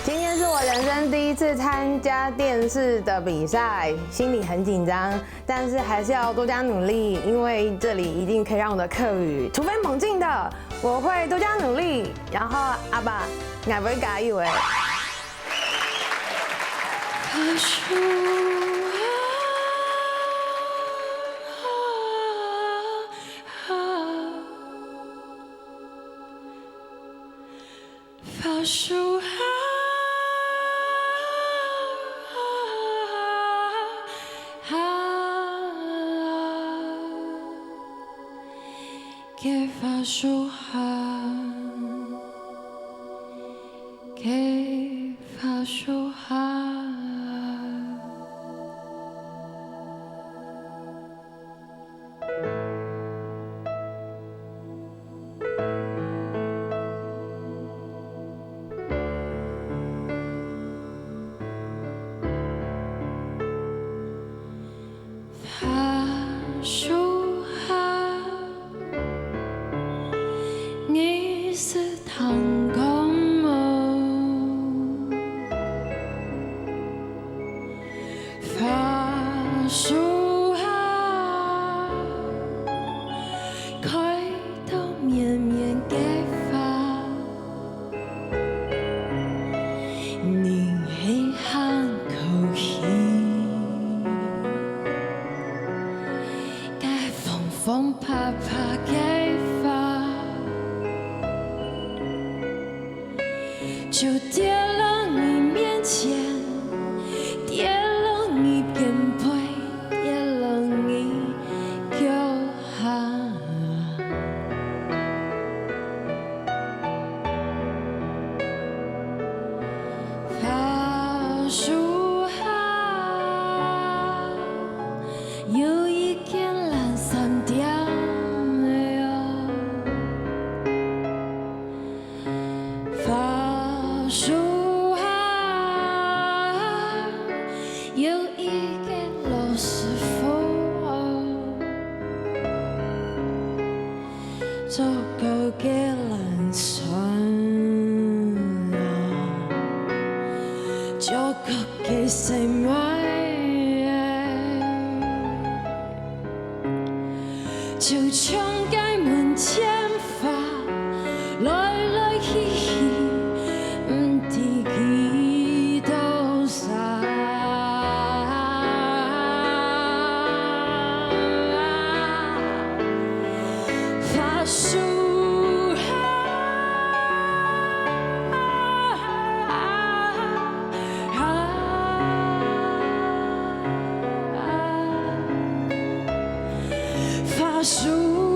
今天是我人生第一次参加电视的比赛，心里很紧张，但是还是要多加努力，因为这里一定可以让我的客语突飞猛进的。我会多加努力，然后阿爸，我会加油诶。发手给发手给发手你是堂公母，发手开到绵绵给发，你稀罕口气，该风风啪啪给发。就跌了你面前，跌了你肩背，跌了你脚下。发手有一件蓝衫掉了。手有一个老师傅，做个给蓝酸做个给谁买？就像街门前发，来来去去。发手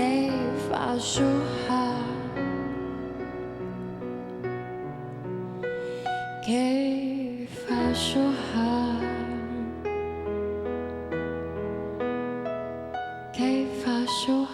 给发手给发手给发手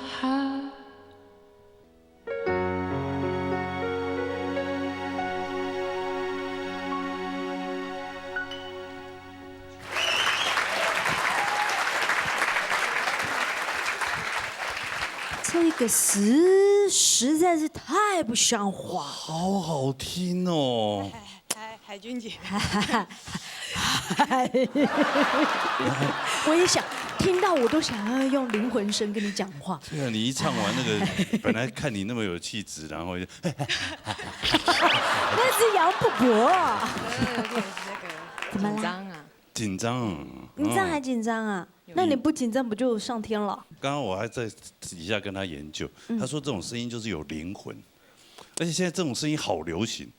这个词实在是太不像话，好好听哦。海军姐，我也想听到，我都想要用灵魂声跟你讲话。对啊，你一唱完那个，本来看你那么有气质，然后就，那是杨婆婆。怎么紧啦？张啊！紧张。你这样还紧张啊？那你不紧张不就上天了？刚刚我还在底下跟他研究，他说这种声音就是有灵魂，而且现在这种声音好流行，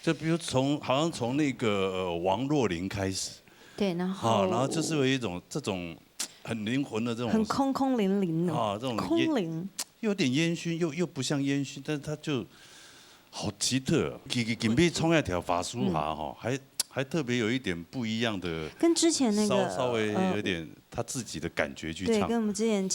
就比如好像从那个王若琳开始，对，然后然后就是有一种这种很灵魂的这种，很空灵灵的这种空灵，又有点烟熏，又不像烟熏，但是它就好奇特，紧闭冲一条法书哈还特别有一点不一样的，跟之前那个稍微有点他自己的感觉去唱，对，跟我们之前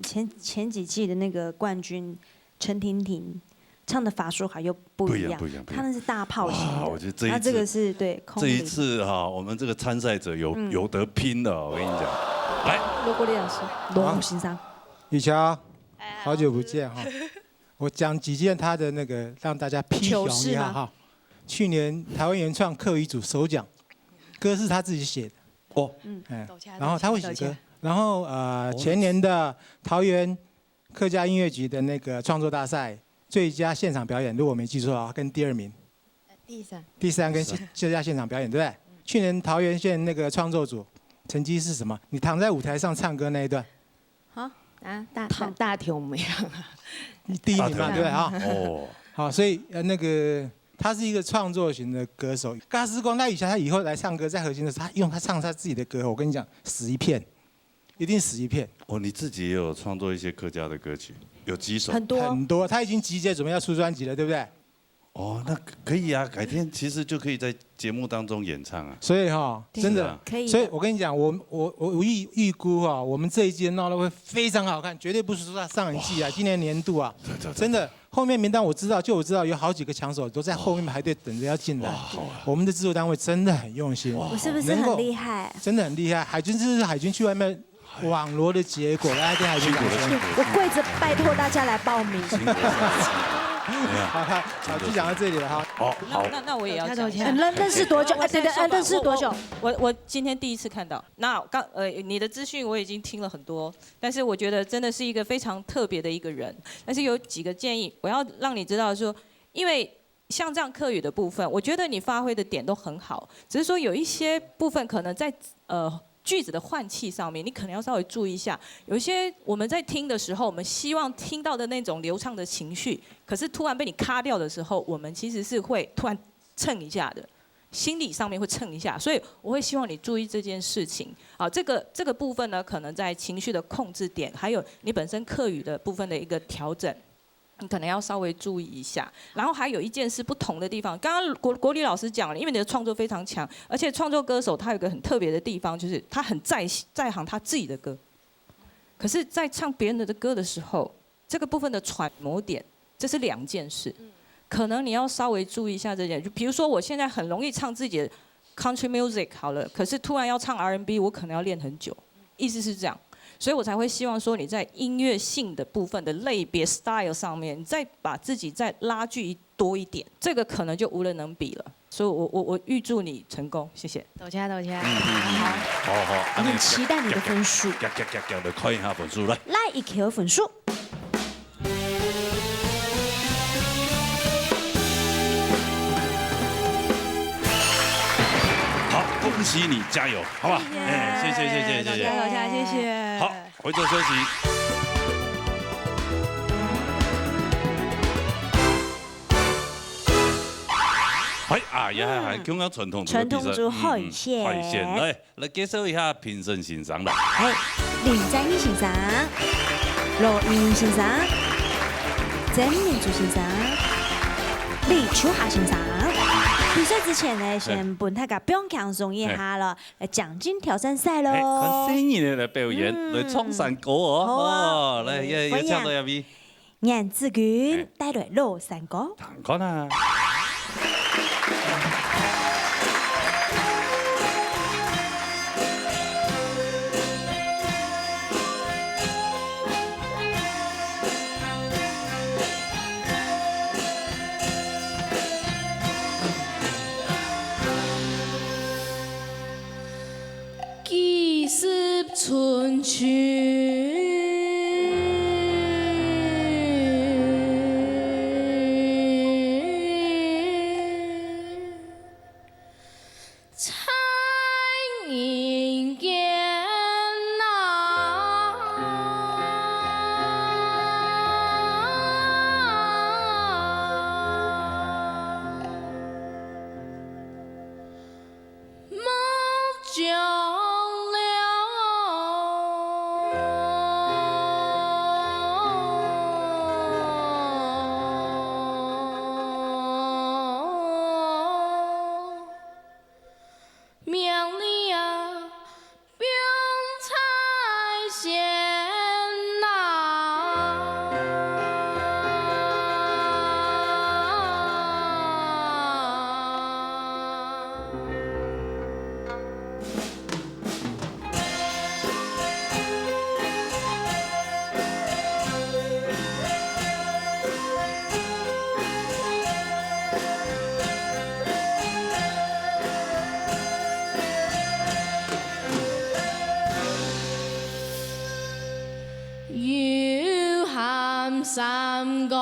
前几季的那个冠军陈婷婷唱的法术还又不一样，他那是大炮型的，我觉得这个是对空灵。这一次我们这个参赛者有得拼的，我跟你讲，来，罗国立老师，罗木欣赏，雨乔，好久不见哈，我讲几件他的那个让大家批评一下哈。去年台湾原创客语组首奖，歌是他自己写的哦，然后他会写歌，然后前年的桃园客家音乐局的那个创作大赛最佳现场表演，如果我没记错啊，跟第2名，第三跟最佳现场表演对不对？去年桃园县那个创作组成绩是什么？你躺在舞台上唱歌那一段，大条没有，第1名嘛对不对啊？哦，好，所以那个。他是一个创作型的歌手，嘎斯公他以后来唱歌，在核心的时候，他唱他自己的歌，我跟你讲，死一片，一定死一片。哦，你自己也有创作一些客家的歌曲，有几首？很多，他已经集结准备要出专辑了，对不对？哦，那可以啊，改天其实就可以在节目当中演唱啊。所以真的可以。所以我跟你讲，我预估我们这一届闹得会非常好看，绝对不是说上一季啊，今年年度啊，真的。后面名单我知道有好几个强手都在后面排队等着要进来。我们的制作单位真的很用心。我是不是很厉害？真的很厉害。海军这是海军去外面网罗的结果，大家跟海军讲。我跪着拜托大家来报名。好，就讲到这里了哈。好，那我也要讲。认识多久？对，认识多久？我今天第一次看到。那你的资讯我已经听了很多，但是我觉得真的是一个非常特别的一个人。但是有几个建议，我要让你知道说，因为像这样客语的部分，我觉得你发挥的点都很好，只是说有一些部分可能在句子的换气上面，你可能要稍微注意一下。有一些我们在听的时候，我们希望听到的那种流畅的情绪，可是突然被你卡掉的时候，我们其实是会突然蹭一下的，心理上面会蹭一下。所以我会希望你注意这件事情。啊，这个部分呢，可能在情绪的控制点，还有你本身客语的部分的一个调整。你可能要稍微注意一下，然后还有一件事不同的地方，刚刚国立老师讲了，因为你的创作非常强，而且创作歌手他有一个很特别的地方，就是他很在行他自己的歌，可是，在唱别人的歌的时候，这个部分的揣摩点，这是2件事，可能你要稍微注意一下这件。就比如说，我现在很容易唱自己的 country music 好了，可是突然要唱 R&B， 我可能要练很久，意思是这样。所以我才会希望说你在音乐性的部分的类别 style 上面，你再把自己再拉距多一点，这个可能就无人能比了。所以我预祝你成功，谢谢。多谢。好，我很期待你的分数。来看一下分数来。来一口分数。恭喜你，加油，好不好？谢谢。谢谢。好，回座休息。还讲到传统组海鲜，来介绍一下评审欣赏啦。林赞宇先生、罗英先生、曾明珠先生、李秋霞先生。比赛之前呢，先本大家不用轻松一下了，来奖金挑战赛喽。看新人的表演，来唱山歌哦。来，也唱到入面。颜志军带来老山歌。看啊。春去。三個。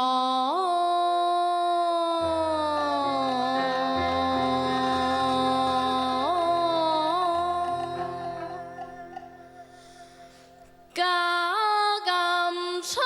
加咁衝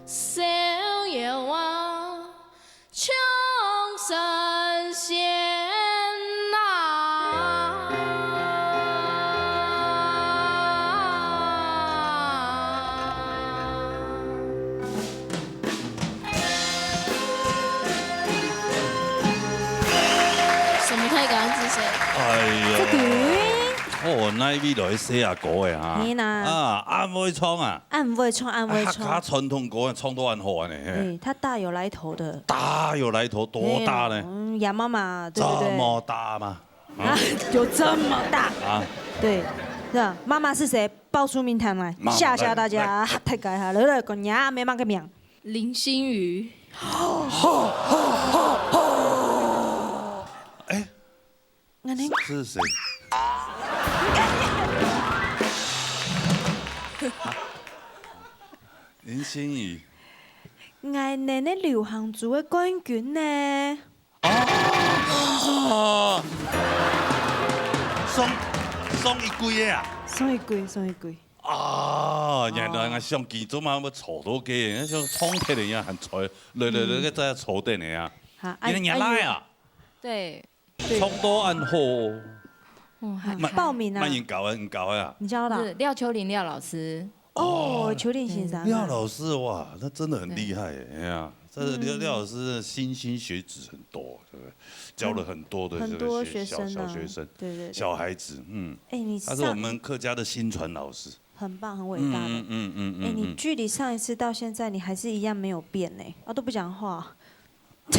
小野蛙穷神仙呐，什么太感是谁？哎呀！哦，那味就去写下歌的哈。你呐？啊，安徽腔啊。安徽腔，安徽客腔。家传统歌唱多很好呢。对，它大有来头的。大有来头，多大呢？嗯，杨妈妈，对不这对？么大吗？啊，有这么大？啊，对，是吧？妈妈是谁？报出名堂来，吓吓大家，太改哈，来个娘没嘛个名。林心如。哎，是谁？林心怡，爱你的流行组的冠军呢？哦，送一季的啊？送一季，送一季。啊，原来我相机做嘛要炒到嘅，像冲铁的一样很脆，来个在炒的呢啊。你的娘来啊？对。冲多安好。报名啊？慢点搞啊，你搞啊。你教的？是廖秋玲廖老师。哦，秋玲先生。廖老师哇，他真的很厉害哎呀！这廖老师的莘学子很多，对不对？教了很多的这个小学生，对，小孩子，哎，他是我们客家的新传老师，很棒，很伟大的。哎，你距离上一次到现在，你还是一样没有变呢，啊，都不讲话。你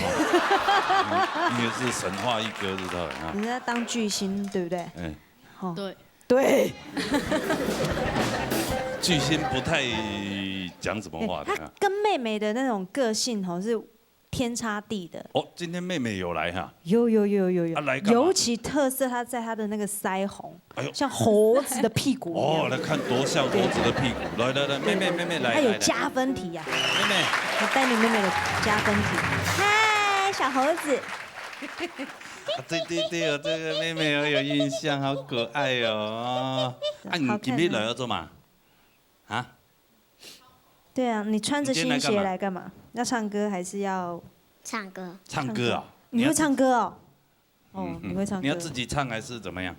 也是神话一哥，知道啊？你在当巨星，对不对？哎，好，对。巨星不太讲什么话的。他跟妹妹的那种个性吼是天差地的。哦，今天妹妹有来哈？有。来干嘛？尤其特色，她在她的那个腮红，像猴子的屁股。哦，来看多像猴子的屁股。来，妹妹来。还有加分题呀。妹妹，我带你妹妹的加分题。嗨，小猴子。对，这个妹妹有印象，好可爱哦。啊，你今天来要做嘛？啊？对啊，你穿着新鞋来干嘛？要唱歌还是要唱歌？唱歌啊？你会唱歌哦？哦，你会唱歌？你要自己唱还是怎么样？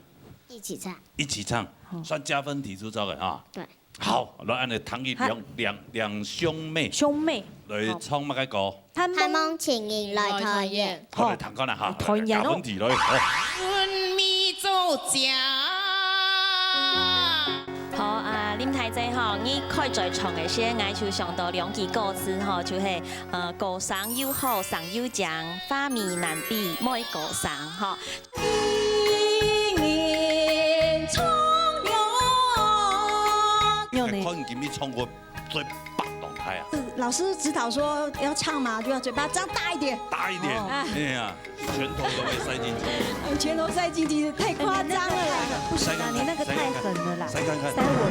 一起唱。一起唱，算加分题出招的啊。对。好，来按你唐毅两兄妹。兄妹。来唱乜嘅歌？探夢情人來台演。好，嚟彈歌啦嚇。台演咯。加分題來。春米做醬。好啊。林太仔吼，你开在创的些，我就想到两句歌词吼，就是歌声又好，上又强，花蜜难比每歌声吼。可能今天唱过最霸动态啊！老师指导说要唱嘛，就要嘴巴张大一点，大一点，哎呀，拳头都会塞进去。拳头塞进去太夸张了啦！不行啊，你那个太狠了啦！塞看看，塞我。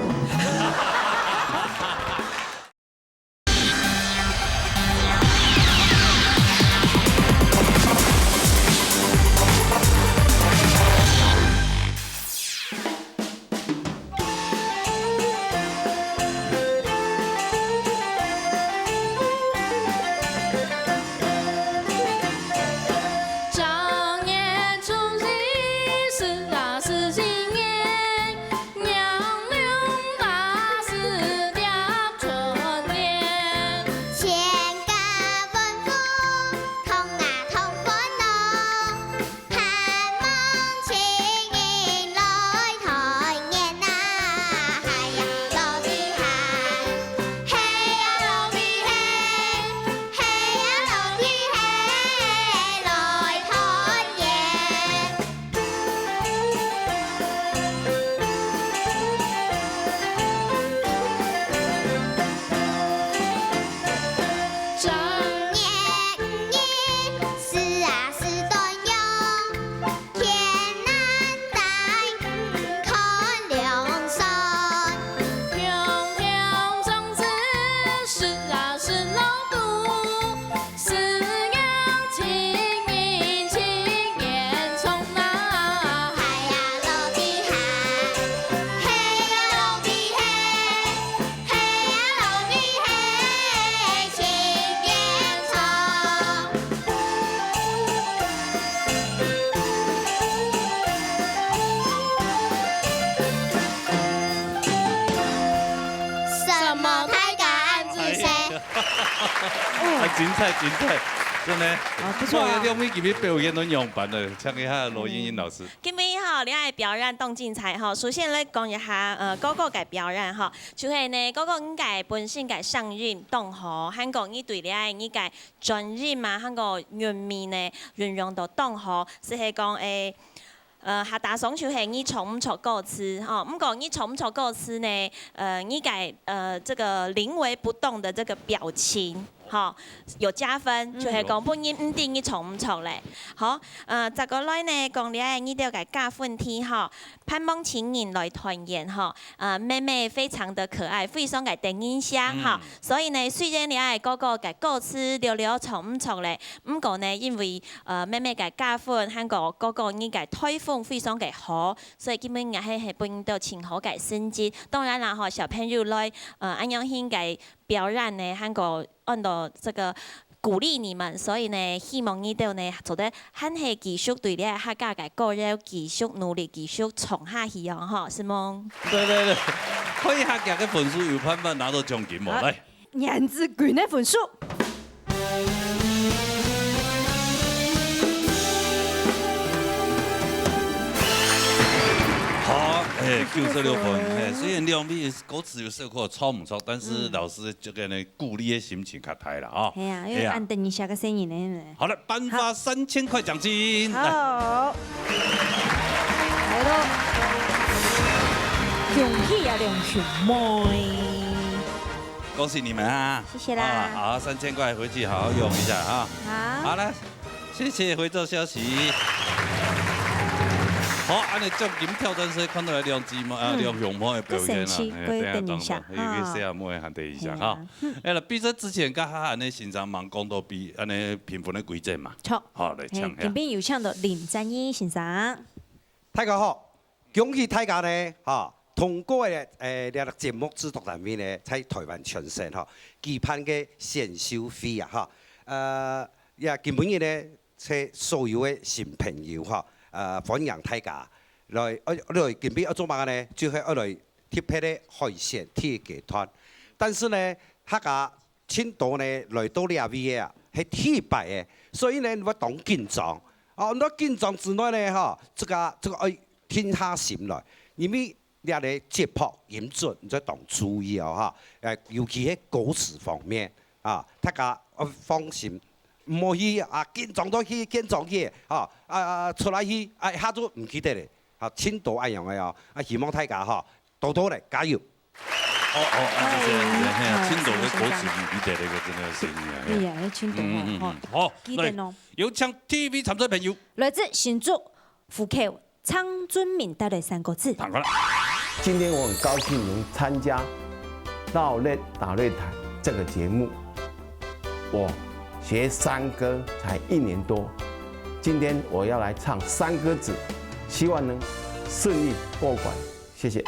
精彩精彩，真的。不错啊。两位今日表演都用版了，唱一下罗英英老师。今日吼，你爱表演动精彩吼。首先来讲一下哥哥嘅表演吼，就是呢哥哥你嘅本身嘅声音动好，韓國你對你愛你嘅專音嘛，韓國韻味呢運用到動好，是係講誒。下打上就係你錯唔錯歌詞哦？唔講你錯唔錯歌詞呢？你改這個臨危不動的這個表情，好有加分，就係講本音唔定你錯唔錯咧。好，再過來呢講你愛你都要改加分添吼，盼望情人來團圓吼。妹妹非常的可愛，非常嘅第印象哈。所以呢，雖然你愛哥哥嘅歌詞了了錯唔錯咧，唔過呢，因為妹妹嘅加分，韓國哥哥你嘅推風非常嘅好，所以基本也係本到前好嘅升級。當然啦，嗬，小朋友來安樣興嘅表演呢，韓國按到這個鼓勵你們，所以呢，希望你哋呢做得很係繼續對你客家嘅歌謠繼續努力，繼續衝下去哦，嗬，是嗎？對對對，可以客家嘅分數有辦法拿到獎金冇？來，顏志權嘅分數。好，96分。雖然兩邊歌詞有小可錯唔錯，但是老師這個呢鼓勵的心情較大啦啊。係啊，因為按等一下個聲音呢。好了，頒發3000塊獎金。好，嚟到，恭喜啊，兩兄妹！恭喜你們啊！謝謝啦。好，3000塊回去好好用一下啊。好。好了，謝謝回做消息。好，安尼獎金挑戰賽看到來兩姊妹兩兄妹嘅表演啦，等一下，要小阿妹喊第一下哈。誒啦，比賽之前，家下安尼先生忙講到比安尼評分嘅規則嘛。錯。好，嚟唱下。前邊有唱到林占一先生。大家好，恭喜大家呢嚇！通過呢個節目製作單位呢，喺台灣全省嚇舉辦嘅選秀會啊嚇，也基本嘅呢，即所有嘅新朋友嚇。歡迎大家來，來今邊做乜呢？就係來特別的海鮮鐵劇團。但是呢，客家青島呢來到呢位啊，係鐵白嘅，所以呢我當緊張。哦，那緊張之內呢，嚇，這個愛停下心來，因為你的节拍音准，你再懂注意哦哈。尤其喺歌词方面啊，大家放心，唔好去緊張到去緊張去，出來去下都唔記得咧。千度一樣嘅哦，希望大家多多嚟加油。青島嘅歌詞唔記得呢個真係聲音。係啊，青島好，記得咯。有請 TV 參賽朋友，來自新竹福 K 昌尊敏帶來3個字。今天我很高興能參加《繞樂打擂台》這個節目。我學山歌才1年多，今天我要來唱山歌子，希望能順利過關。謝謝。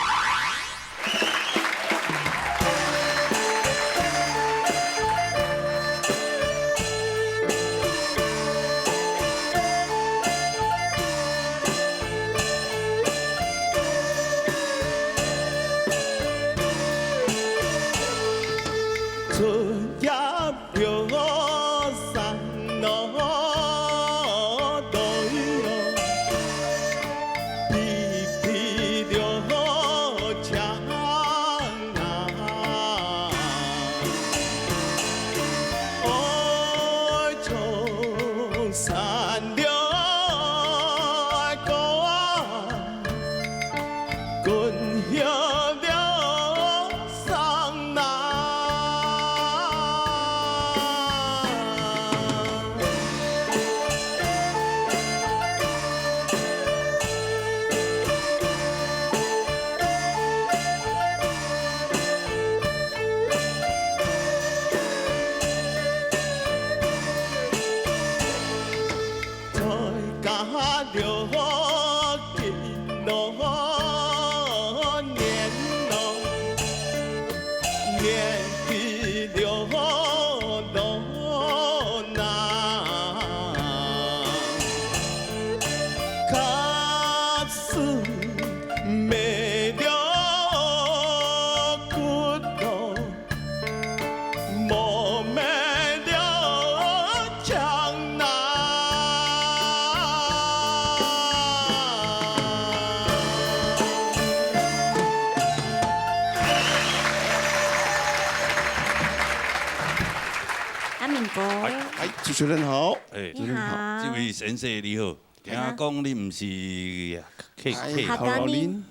主持人好，主持人好，这位先生你好，听講你唔是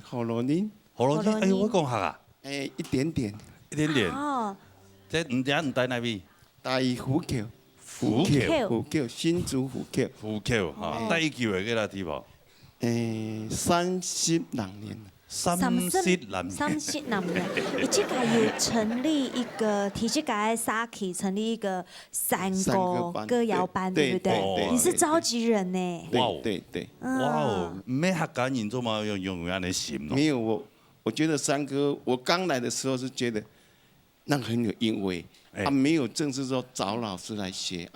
何羅寧，哎，我講客啊，一點點，哦，這唔帶哪邊？帶虎橋，新竹虎橋，嚇，第一球係幾多地方？30年。30年，你這個有成立一個，提起改沙期成立一個山歌歌謠班，對不對？你是召集人呢？對。哇哦，沒客家人做嘛用這樣的心咯？沒有，我覺得山歌，我剛來的時候是覺得那很有韻味，沒有正式說找老師來學，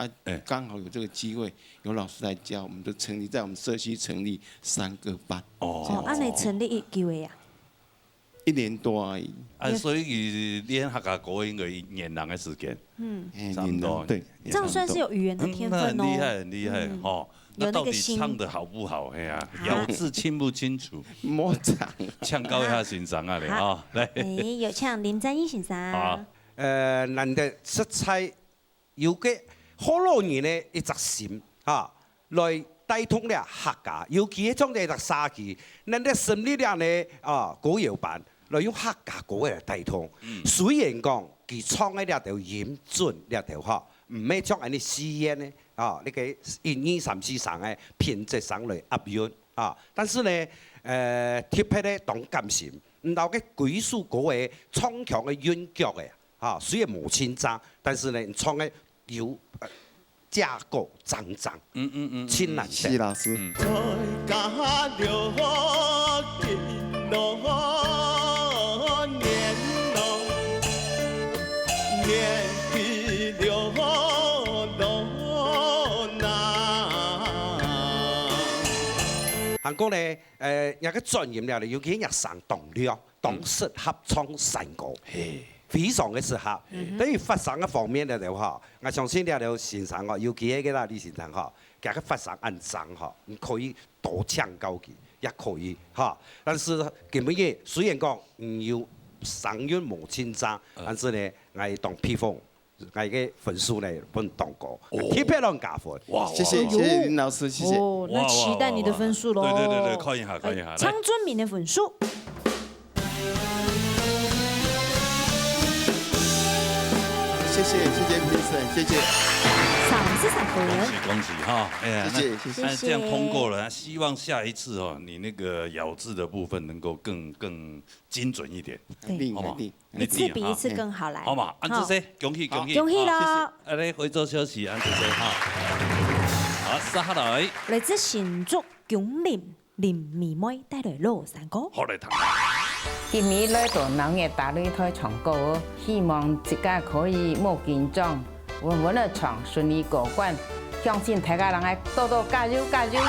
剛好有這個機會，有老師來教，我們就成立在我們社區成立山歌班。按你成立幾位啊？1年多而已。所以練客家歌應該1年的時間。差不多。對。這樣算是有語言的天分哦。很厲害，哦。那到底唱得好不好？哎呀，咬字清不清楚？莫唱。唱高一下欣賞啊你啊，來。有唱林占一先生。好。難得實在有個好多年的一隻心來帶動了客家，尤其係將呢隻沙期，咱哋成立了呢歌謠班，來用客家歌嚟帶動。雖然講佢唱嘅呢條音準呢條嚇，唔係將人哋試驗呢呢個1、2、3、4上嘅編輯上來押韻但是呢貼喺咧動感性，唔到嘅幾首歌嘅唱腔嘅韻腳嘅雖然冇清爭，但是呢唱嘅有。架構髒，親難謝老師。韓國咧，有個專業咧，尤其日常動量，當適合唱山歌。非常嘅適合，對於發聲嘅方面咧就嚇，我相信你哋先生尤其係嗰啲先生嚇，其實發聲按爭嚇，你可以多唱高佢，也可以哈。但是根本嘅虽然講唔要上音無千張，但是呢，我當披風。我嘅分數呢，不當高，特別讓加分。哇，謝謝林老師，謝謝。哦，那期待你的分數咯。對，看一下。張尊明的分數。謝謝評審，謝謝。34分。恭喜哈！哎呀，謝謝。這樣通過了，希望下一次哦，你那個咬字的部分能夠更精準一點，好嗎？一次比一次更好來，好嘛？安主席，恭喜！恭喜啦！你回座休息，安主席哈。好，接下來來自新竹蔣林妹妹帶來老山歌。好嚟聽。今日來到農業大擂台唱歌，希望大家可以冇緊張，穩穩地唱，順利過關。相信大家人係多多加油加油。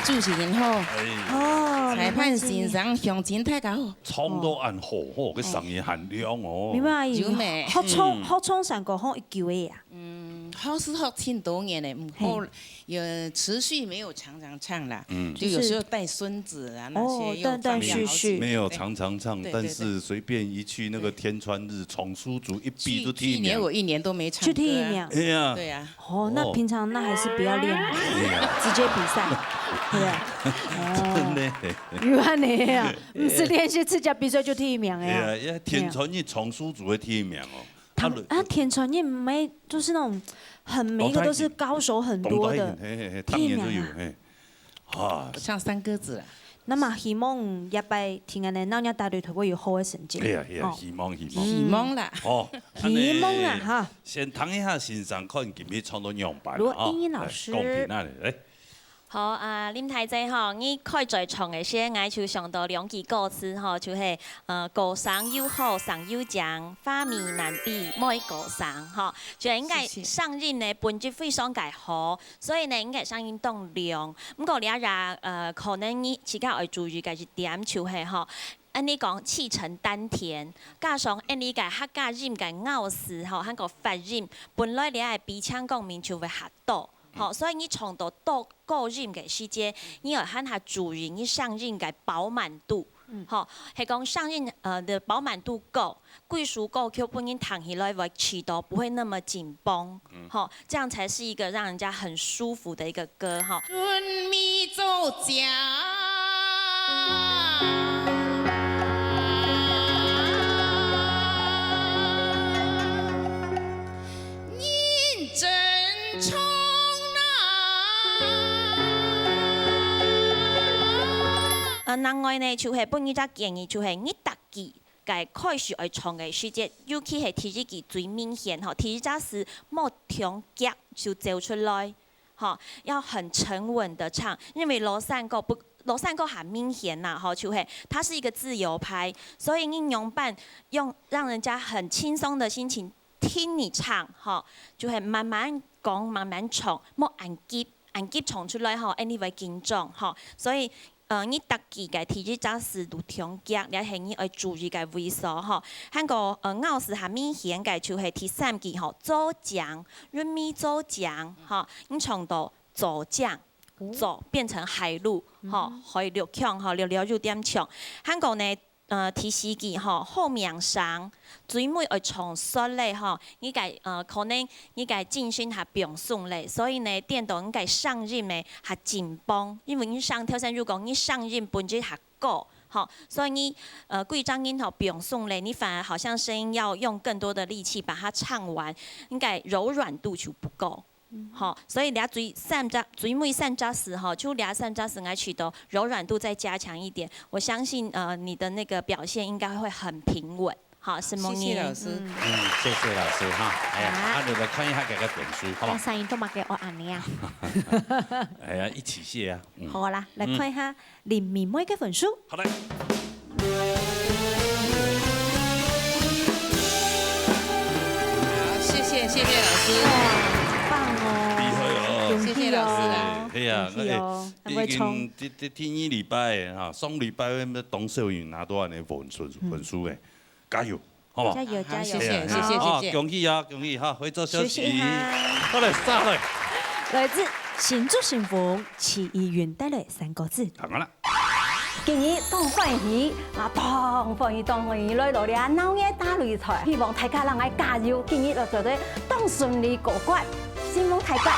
主持人好，裁判先生向前太高，唱到按好，個聲音含量哦。明白意思？好唱上個好一句嘅呀。好是好聽多年嘞，後也持續沒有常常唱啦。就有時候帶孫子啊那些，斷斷續續。沒有常常唱，但是隨便一去那個天川日闖書族一畢就第一名。去年我1年都沒唱。就第一名。對呀。對呀。哦，那平常那還是不要練，直接比賽。對啊。真的。原來你啊，唔是練習自家比賽就第一名呀。對啊，天川日闖書族的第一名哦。天川日沒就是那種每一個都是高手很多的，第一名啊。像三鴿子啦。那麼希望一擺聽下呢，農業大擂台會有好嘅成績。係啊，希望啦。哦，希望啦哈。先談一下欣賞，看今日唱到樣板。羅英英老師。公平啊，嚟。好林太仔吼，你開在唱嘅時候，我就想到兩句歌詞吼，就是歌聲又好，上又強，花蜜難比每歌聲吼，就應該上映呢本質非常介好，所以呢應該上映當量。不過你啊可能你自家要注意嘅一點就係吼，按你講氣沉丹田，加上按你嘅客家音嘅咬字吼，喺個發音，本來你係鼻腔共鳴就會嚇到。好，所以你唱到高音嘅時間，你要喊下主音，你上音嘅飽滿度。好，係講上任的飽滿度夠，貴屬夠 Q 本人彈起來會起到不會那麼緊繃，好，這樣才是一個讓人家很舒服的一個歌哈。春米做家。另外呢，就係本日則建議，就係你特技嘅開始而創嘅細節，尤其係第一季最明顯吼，第一則是冇停腳就走出來，吼，要很沉穩的唱，因為羅山歌很明顯呐，吼，就係它是一個自由拍，所以應用伴用讓人家很輕鬆的心情聽你唱，吼，就係慢慢講慢慢唱，冇按急唱出來吼，你會緊張，吼，所以。你特技嘅第一則是錄停腳，你係你要注意嘅位所吼。韓國咬字係明顯嘅，就係第三句吼，左將，潤咪左將，吼，你唱到左將，左變成海陸，吼，可以略強，吼，略有點強。韓國呢？第四句吼，後面上最尾要唱出嚟吼，你個可能你個進行係表送嚟，所以呢，電到你個上任呢係緊繃，因為你上跳繩如果你上任本質係高，吼，所以你貴張音頭表送嚟，你反而好像聲音要用更多的力氣把它唱完，你個柔軟度就不夠。好，所以你要最尾三則詞哈，就兩三則詞來取得柔軟度再加強一點。我相信你的那個表現應該會很平穩。好，是夢妮。謝謝老師。謝謝老師哈。哎呀，我哋來看一下這個點數，好嘛？聲音都冇給我按你啊。係啊，一起謝啊。好啦，來看一下林明妹嘅分數。好的。謝謝老師。謝謝老師啊！係啊，已經天一禮拜哈，上禮拜咩董秀雲拿多少年分數誒，加油，好嘛？加油加油！謝謝，恭喜啊，恭喜哈！回做消息，好嚟殺嚟。來自新竹新風齊議員帶來3個字。好啦。今日當歡喜來到了鬧熱大擂台，希望大家能夠加油，今日就絕對當順利過關，希望大家。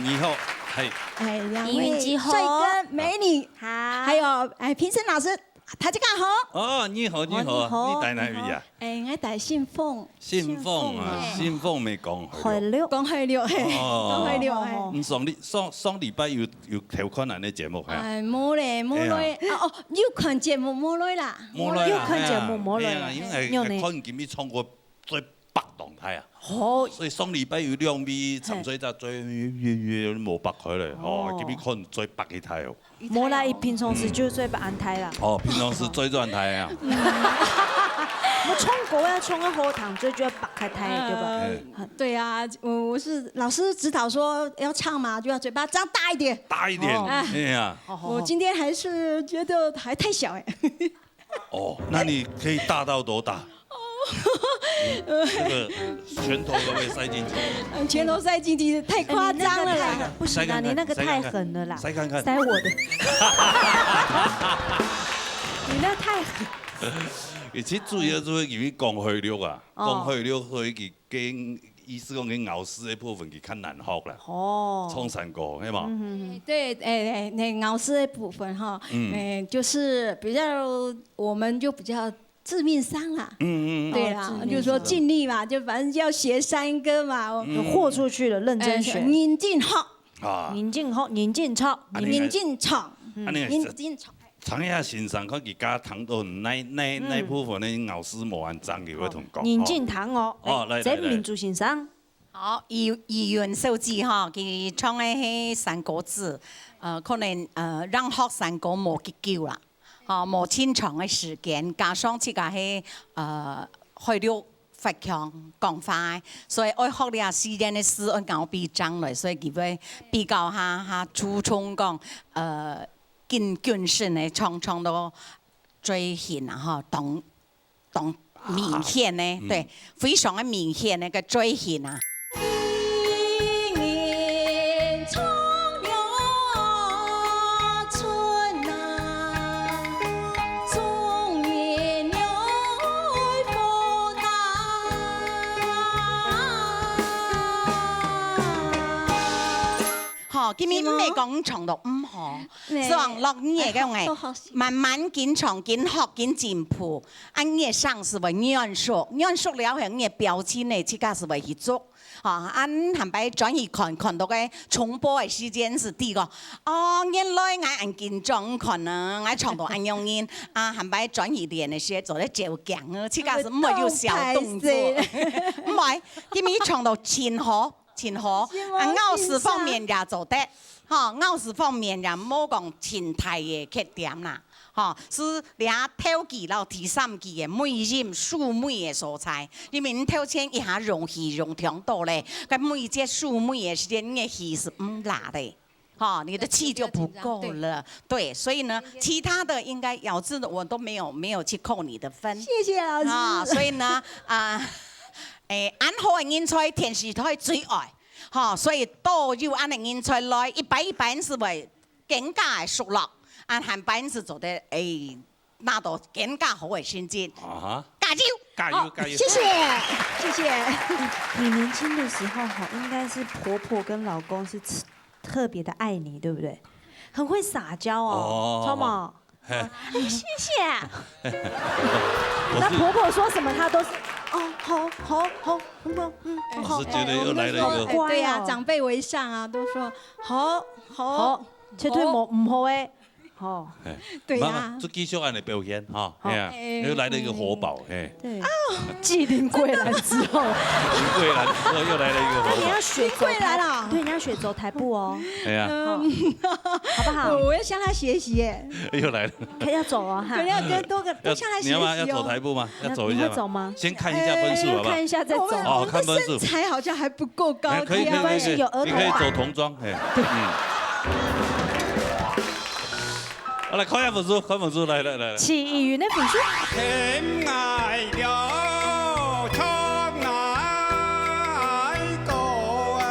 你好，兩位帥哥美女，好，還有評審老師，大家好。哦，你好，你好，你帶哪位啊？我帶信鳳。信鳳啊，信鳳未講去了，講去了，講去了。唔上禮拜有調看人哋節目係？冇咧，冇來。哦，有看節目冇來啦。冇來啦，有看節目冇來。因為看今日唱過最激動歹啊。哦，所以双礼拜有两米，参水才做约无白开咧，哦，今日可能做白一台哦。无啦，伊平常时就做白安胎啦。哦，平常时做安台啊。我冲过要冲个后堂，就要拔开胎，对吧？对啊，我是老师指导说要唱嘛，就要嘴巴张大一点。大一点，哎呀。我今天还是觉得还太小哎。哦，那你可以大到多大？这个拳头可不可以塞进去？拳头塞进去太夸张了啦！不行啊，你那个太狠了啦！塞看看，塞我的。你那太狠。其实主要就是因为讲血肉啊，讲血肉所以佢跟意思讲佢咬丝的部分佢较难学啦。哦。冲山歌，係嘛？对，那咬丝的部分哈，就是比较我们就比较致命伤啦。对啦，就是说尽力嘛，就反正要学山歌嘛，豁出去了，认真学。宁静好。啊。宁静好，宁静唱，宁静唱，宁静唱。长下欣赏看佢加糖度那部分咧咬丝无按脏嘅會同講。寧靜堂哦，這民族欣賞。好，語言數字嗬，佢唱嘅係山歌字，可能讓學山歌冇結構啦，冇清長嘅時間，加上自家係去到發強講快，所以愛學啲時間嘅事愛咬比章嚟，所以佢會比較下注重講更謹慎的唱到最顯啊！哈，當明顯呢，對，非常的明顯那個最顯啊。今日唔係講唱到唔好，上落嘢嘅我慢慢緊唱緊學緊進步，按嘢上是為軟熟了係嘢標籤咧，即刻是為去做。按係咪轉移看到嘅重播嘅時間是第個？哦，原來我按緊張看啊，我唱到按樣音係咪轉移練嘅時做咧照鏡啊，即刻是唔係要小動作，唔係，今日唱到前河。咬字方面也做得，咬字方面也冇講前提嘅缺點啦，是倆挑幾到第三期嘅每音數每嘅所在，你們挑選一下容易容聽到咧，咁每隻數每嘅時間嘅氣是唔辣的，你的氣就不夠了，對，所以呢，其他的應該咬字我都沒有去扣你的分，謝謝老師，所以呢，按好嘅人才電視台最愛。所以都要按人人才來100%是為更加熟絡，按100%做得拿到更加好嘅成績。加油！加油！加油！謝謝，謝謝。你年輕的時候應該是婆婆跟老公是特別的愛你，對不對？很會撒嬌哦，超毛。謝謝。那婆婆說什麼，她都是。好，我是覺得又來了一個，對呀，長輩為上啊，都說好，切對冇唔好誒，好，對呀，就繼續按你表現哈，係啊，又來了一個活寶，對，繼林桂蘭之後，林桂蘭之後又來了一個活寶，你要學桂蘭了，對，你要學走台步哦，係啊，好不好？我要向他學習耶，又來了，要走啊，哈，要跟多向他學習哦。你要嗎？要走台步嗎？要走一下嗎？走嗎？先看一下分數好不好？看一下再走。哦，看分數。身材好像還不夠高，可以，你可以走童裝，好，來看下分數，看分數，來。齊議員的分數。天涯了，唱哪個啊？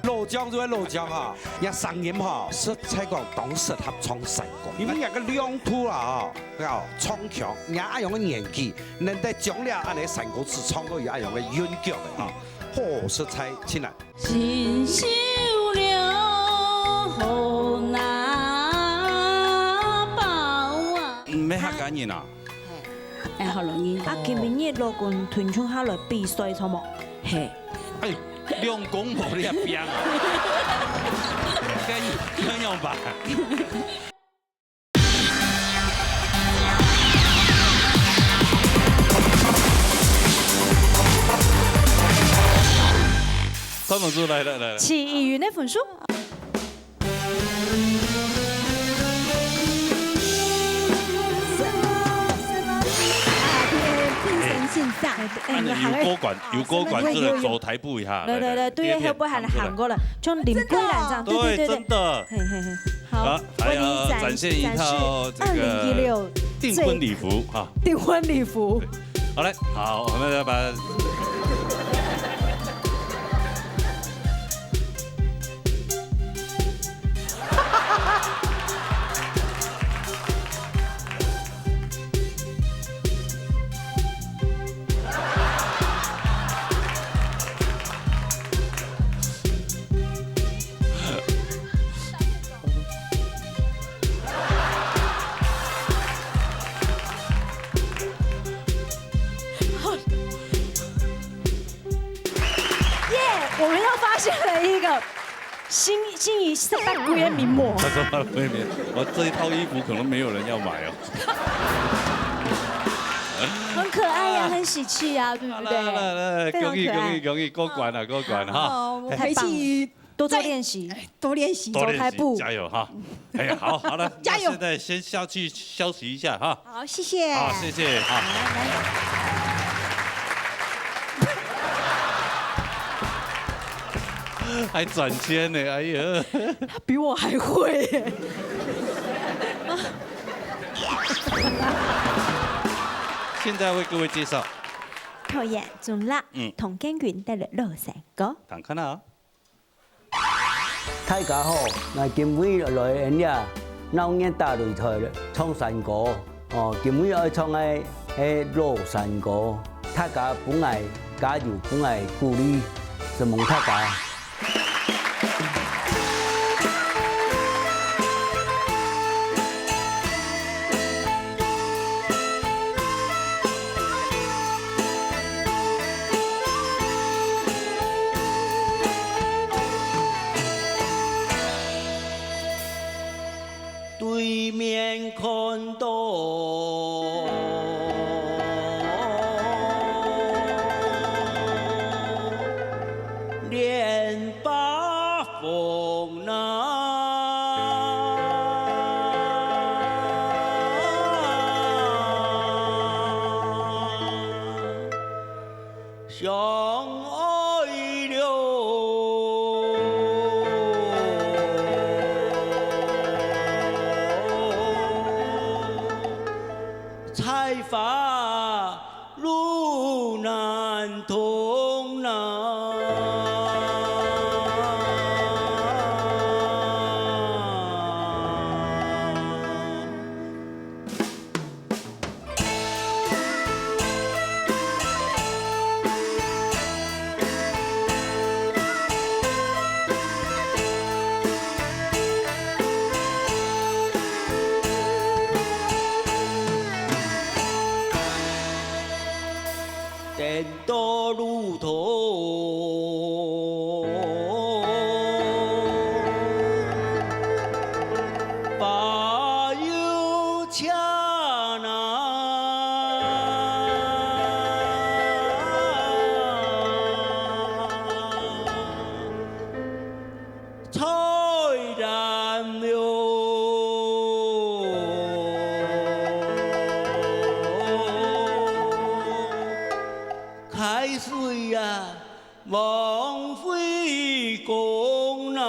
老姜就係老姜哈，人聲音哈是採講當時合唱成功，因為人個兩途啦哈，唱腔，人阿樣嘅年紀，能得將了按你成歌詞唱到有阿樣嘅韻腳嘅哈，好是才進來。新修了好難。咩客家人啊？好容易。今日老公團唱下來比賽，錯冇？係。兩公婆呢一邊啊？咁樣吧。潘本书来。齐议员的分数。有歌管这个走台步一下。对，对于后背还喊过了，从林桂兰这样，对，真的。好，还要展现一套这个订婚礼服哈。订婚礼服。好嘞，好，我们要把。我们又发现了一个心仪18贵的名模。他说我这一套衣服可能没有人要买哦。很可爱呀，很喜气呀，对不对？恭喜过关了哈！回去多练习，走台步，加油哈！哎，好了，加油！现在先下去休息一下哈。好，谢谢。好，谢谢。好。还转圈呢，哎呀！他比我还会耶。现在为各位介绍。陶冶中辣，同根源帶來羅山歌。睇看啊！大家好，我今晚來演呀，老年大擂台唱山歌。哦，今晚要唱嘅係羅山歌，大家本來加油，本來鼓勵，就望大家。对面看到连八风相爱了。才发路难通颠倒路头，把油恰菜燃了。开水呀，枉费功我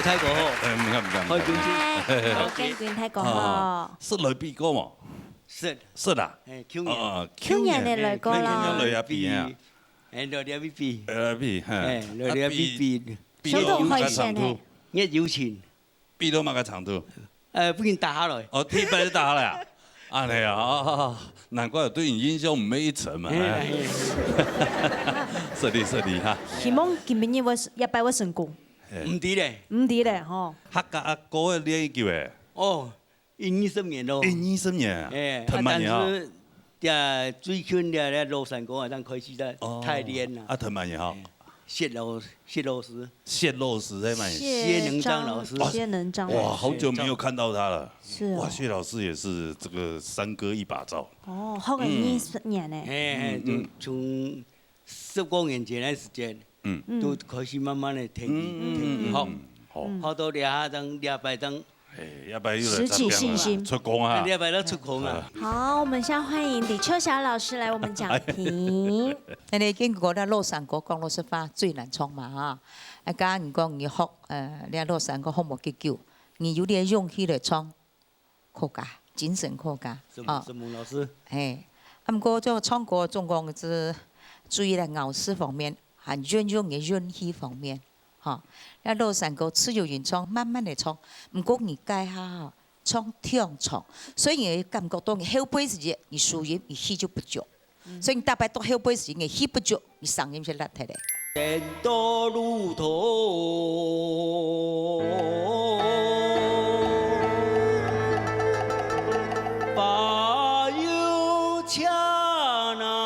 睇過，唔敢，開表先，我跟佢睇過。是雷比歌嘛？是啦。去年嘅雷歌啦。雷啊比啊。雷啊比。雷啊比。小童開線嘅。一腰前。比到乜嘅長度？不然打下來。哦，踢板就打下來啊！啊，係啊，難怪我對你印象唔係一層嘛。順利哈。希望今年會100會成功。唔啲咧。唔啲咧，嗬。客家阿哥嘅練叫誒。哦，20年咯。20年。但是最近的羅山歌啊，當開始在太練啦。啊，藤蔓也好。谢老师，谢老师在买。谢能章老师，谢能章。哇，好久没有看到他了。是哦。哇，谢老师也是这个山歌一把照。哦，好个20年呢。从10多年前的时间，都开始慢慢的听好，好多2张、200张。要不然又拾起信心，出工啊！要不然出工啊！好，我们现在欢迎李秋霞老师来我们讲评。你經過咧落山歌講老實話最難唱嘛嚇，假如講你學你落山歌學冇幾久，你有啲勇氣嚟唱，可嘉，精神可嘉。什麼老師？不過就唱歌總講是注意咧咬字方面，還運用嘅運氣方面。你落山歌自由原創，慢慢嚟唱，唔過你解下唱聽唱，所以你感覺到你後背時節，你輸音你氣就不足，所以你大概到後背時你氣不足，你聲音就甩起來。天道路頭，把油恰那。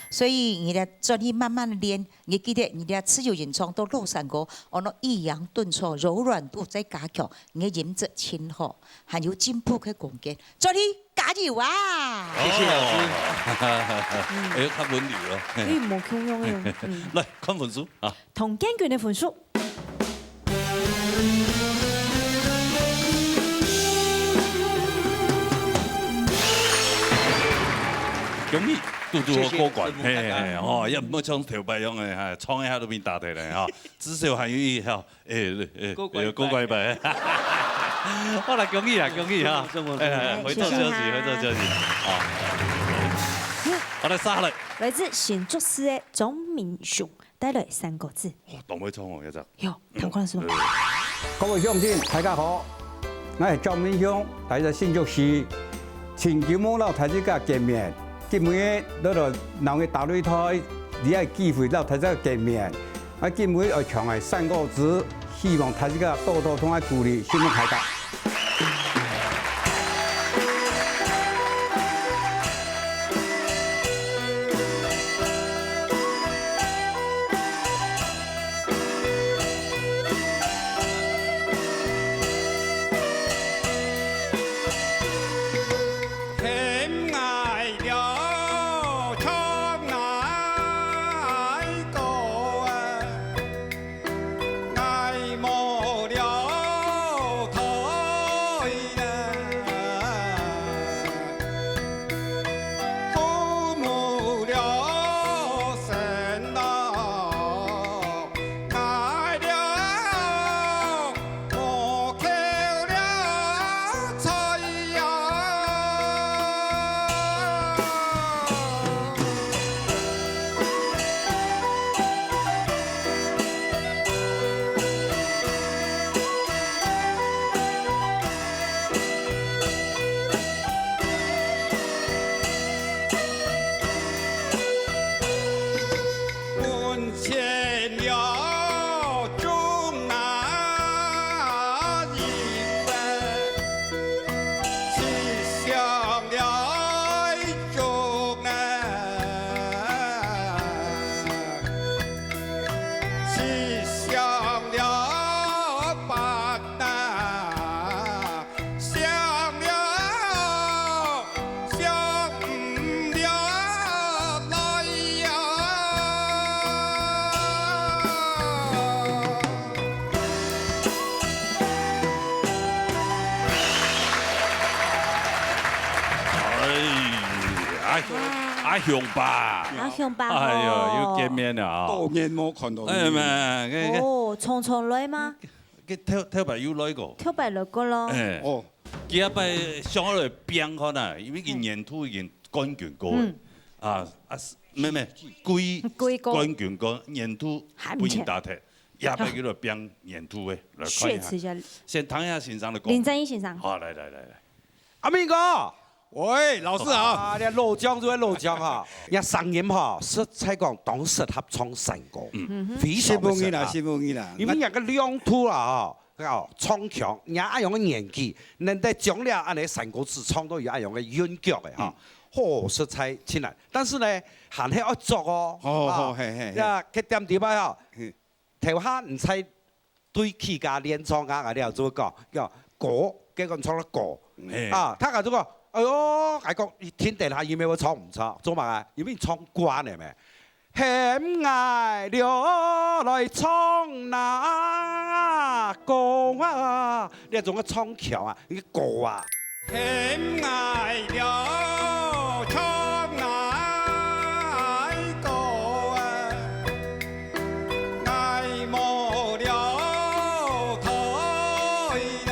所以你哋專去慢慢練，你記得你哋自由原創到落山歌，我那抑揚頓挫、柔軟度再加強，你嘅音質清好，還有進步嘅空間。專去加油啊！謝謝老師。哎，看文理咯。冇溝通嘅。來看分數啊。同經卷嘅分數。恭喜！嘟嘟好過關，哦，也唔好唱頭擺樣嘅嚇，唱一下都變打題嚟嚇，至少還有一嚇，過關吧。好啦，恭喜啊，恭喜嚇！回頭休息，好。我哋沙律。來自新竹市嘅鍾明雄帶來3個字。當會唱哦，一隻。有，聽過是嗎？各位鄉親，大家好，我係鍾明雄，嚟自新竹市，前久冇到大家見面。今日到到兩個大擂台，你係機會到大家見面。我今日要唱係3個字，希望大家多多同我鼓勵，希望大家。阿雄吧，哎呦，又見面了啊！多年冇看到。哎嘛，哦，匆匆來嗎？佢跳擺有來過。跳擺來過咯。哦，佢一擺上咗嚟變可能，因為佢年土已經冠軍過咩歸冠軍過年土不贏大踢，也擺佢嚟變年土嘅來看一下。先聽一下先生的歌。林正英先生。好，來，阿明哥。喂，老師好！你落江就係落江哈，人聲音哈，實在講當適合唱山歌，非常適合。是冇啦。因為人個兩途啊，唱腔，也爱用个演技，能在讲了安尼三国志唱到也爱用个韵脚的哈。实在亲难，但是呢，还是要做哦。哦，嘿。呀，去点地方吼，头下唔使对起家练唱啊，你又做讲叫歌，结果唱得歌啊，他讲这个，哎呦，外国天地下有咩我唱唔唱？做嘛啊？因为唱惯嚟咩？险爱了来唱那歌啊，你种个唱腔啊，你歌啊。险爱了唱那歌啊，爱莫了开啦。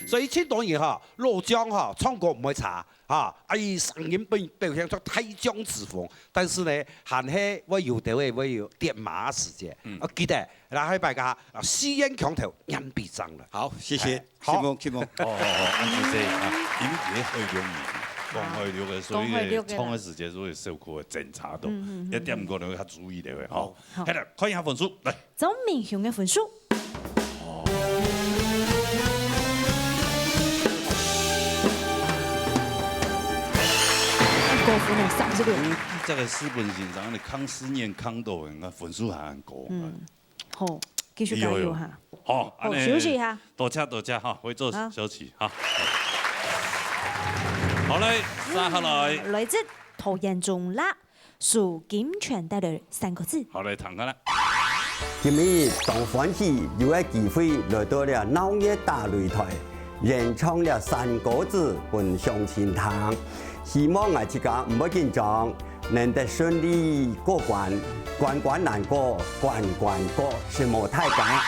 所以青岛人哈，老姜哈唱歌唔会差。声音表现出太江之风，但是呢，还是我有的我有点马时间。我记得然后大家吸烟强头人必争了。好，谢谢。好，启蒙。安谢谢啊，因为会用讲会了嘅，所以唱嘅时间所以受苦嘅检查到，一点唔过你较注意的嘅。好，係啦，看一下分數嚟。曾明雄嘅分數。高分呢36。这个四本欣赏的康思念康豆人啊，分数还很高。好，繼續加油嚇。好，休息一下。多謝哈，會做休息哈。好嘞，接下來來自陶彥宗啦，屬金泉帶來3個字。好嚟談下啦。今日當歡喜有個機會來到了鬧熱大擂台，演唱了3個字本上天堂。希望我自家唔好緊張，能得順利過關，關關難過，關關過，是冇太假。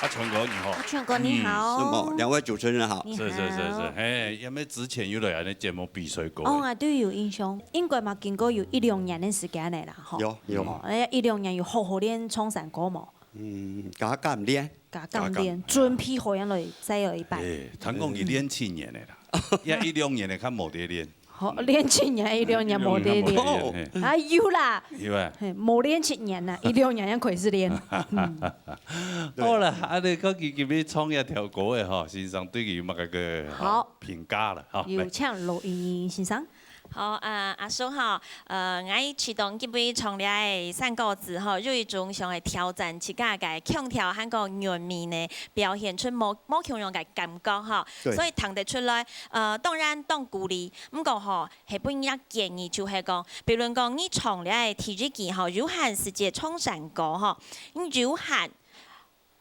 全哥你好，全哥你好，是么？两位主持人好，是，哎，因為之前有嚟啲節目比賽過。哦，我都有印象，應該嘛經過有1-2年嘅時間嚟啦，嗬。有。1-2年有好好練唱山歌冇？加減練，準備好樣嚟再有一擺。聽講佢練7年嘅啦，一1-2年嘅較冇得練。好，練7年1-2年冇得練，啊有啦，冇練7年啦，1-2年開始練。好啦，啊你嗰期叫你唱一條歌嘅嗬，先生對佢有乜嘅評價啦？有請羅英先生。好，阿叔哈，我啟動基本唱了3個字哈，有一種想嚟挑戰自家嘅腔調，韓國原面呢表現出冇強樣嘅感覺哈，所以聽得出來，當然當鼓勵，唔過嗬係本一建議就係講，比如講你唱了第一期哈，有限時間唱山歌哈，你有限。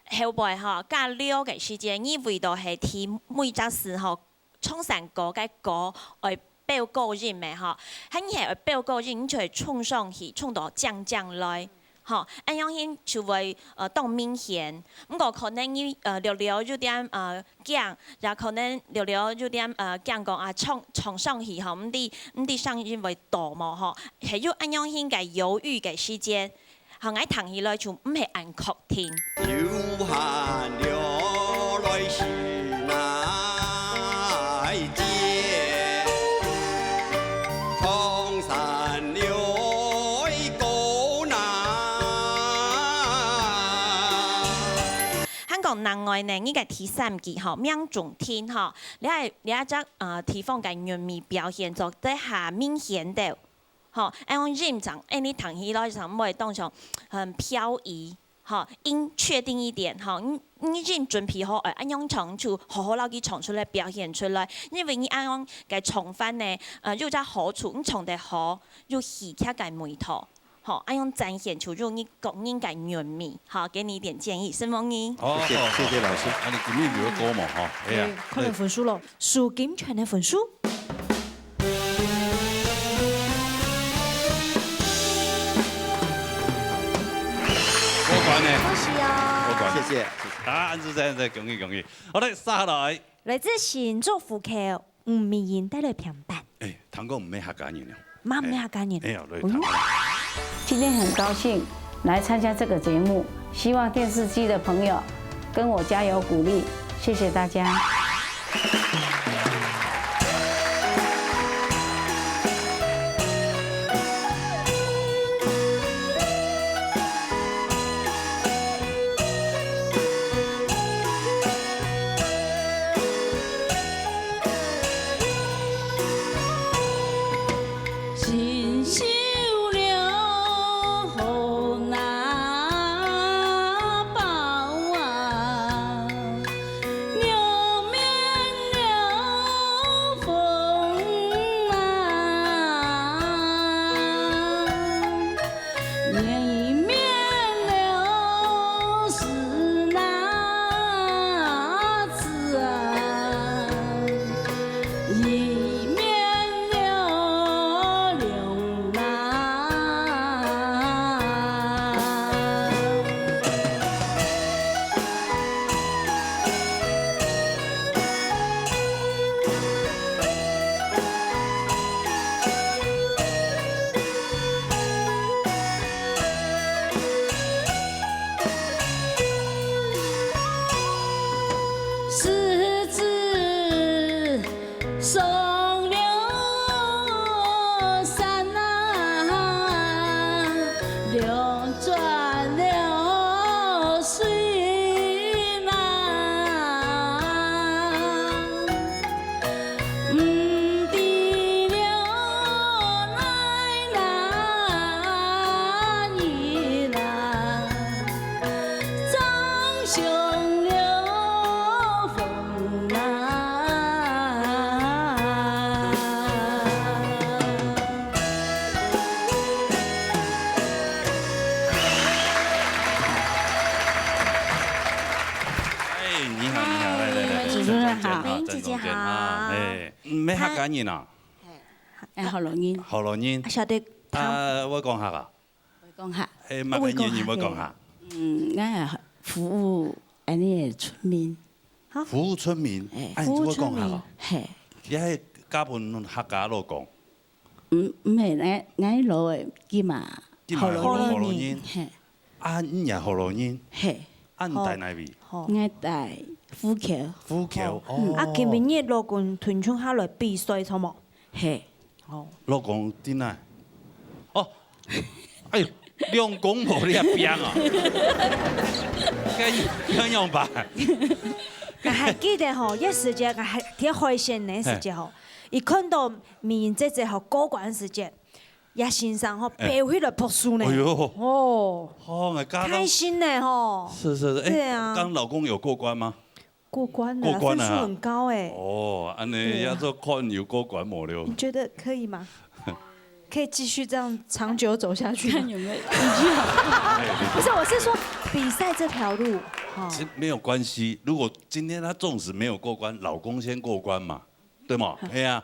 後背嗬加6個時間，你為到係睇每隻時候唱山歌嘅歌來表高音的吼，很係表高音，你就會衝上去，衝到降來。吼，安樣hin就會當明顯，不過可能伊聊聊有點講，然後可能聊聊有點講講啊衝上去吼，唔啲上音會大嘛吼，係要安樣hin嘅猶豫嘅時間，後我彈起來就唔係按確聽。流汗流來是哪一節？청산流高難。香港另外呢，呢個第三季吼，命中天吼，你一隻地方嘅韻味表現做得下明顯的。吼，按用音長，你彈起來就唔會當成很飄移，吼，音確定一點，吼，你音準備好，按用唱就好好攞佢唱出來，表現出來，因為你按用嘅唱法呢，有隻好處，你唱得好，有戲劇嘅味道，吼，按用展現出用你講音嘅韻味，好，給你一點建議，是冇你。好，謝謝老師。啊，你今日聊歌嘛，吼，哎呀，可能分數咯，數金泉嘅分數。恭喜啊！謝謝。啊，安子再恭喜恭喜。好嘞，殺來。來自新竹戶口吳美英帶來評判。誒，堂哥唔咩客家人了。媽唔咩客家人。哎呀，今天很高興來參加這個節目，希望電視機的朋友跟我加油鼓勵，謝謝大家。咩客家人啊？河洛人。河洛人。曉得。我講下啊。講下。誒，乜嘢語我講下？我係服務安尼嘅村民。服務村民。服務村民。係。你係家本客家佬講？唔係，我老嘅叫嘛。河洛人。係。啊，你係河洛人。係。啊，你帶哪邊？我帶虎橋。虎橋。哦。啊，今年嘅老公團唱下來比賽，錯冇？係。哦。老公點啊？哦。哎呦，兩公婆你一邊啊？咁樣辦？我還記得吼，一時節我還挺開心的時節吼，一看到面姐姐吼過關時節，也先生吼背回來讀書呢。哎呦。哦。哦，開心呢吼。是是是。對啊。剛老公有過關嗎？過關了，分數很高哎。哦，安尼要做看有過關冇了。你覺得可以嗎？可以繼續這樣長久走下去？看有沒有？不是，我是說比賽這條路，其實沒有關係。如果今天他縱使沒有過關，老公先過關嘛，對嗎？哎呀，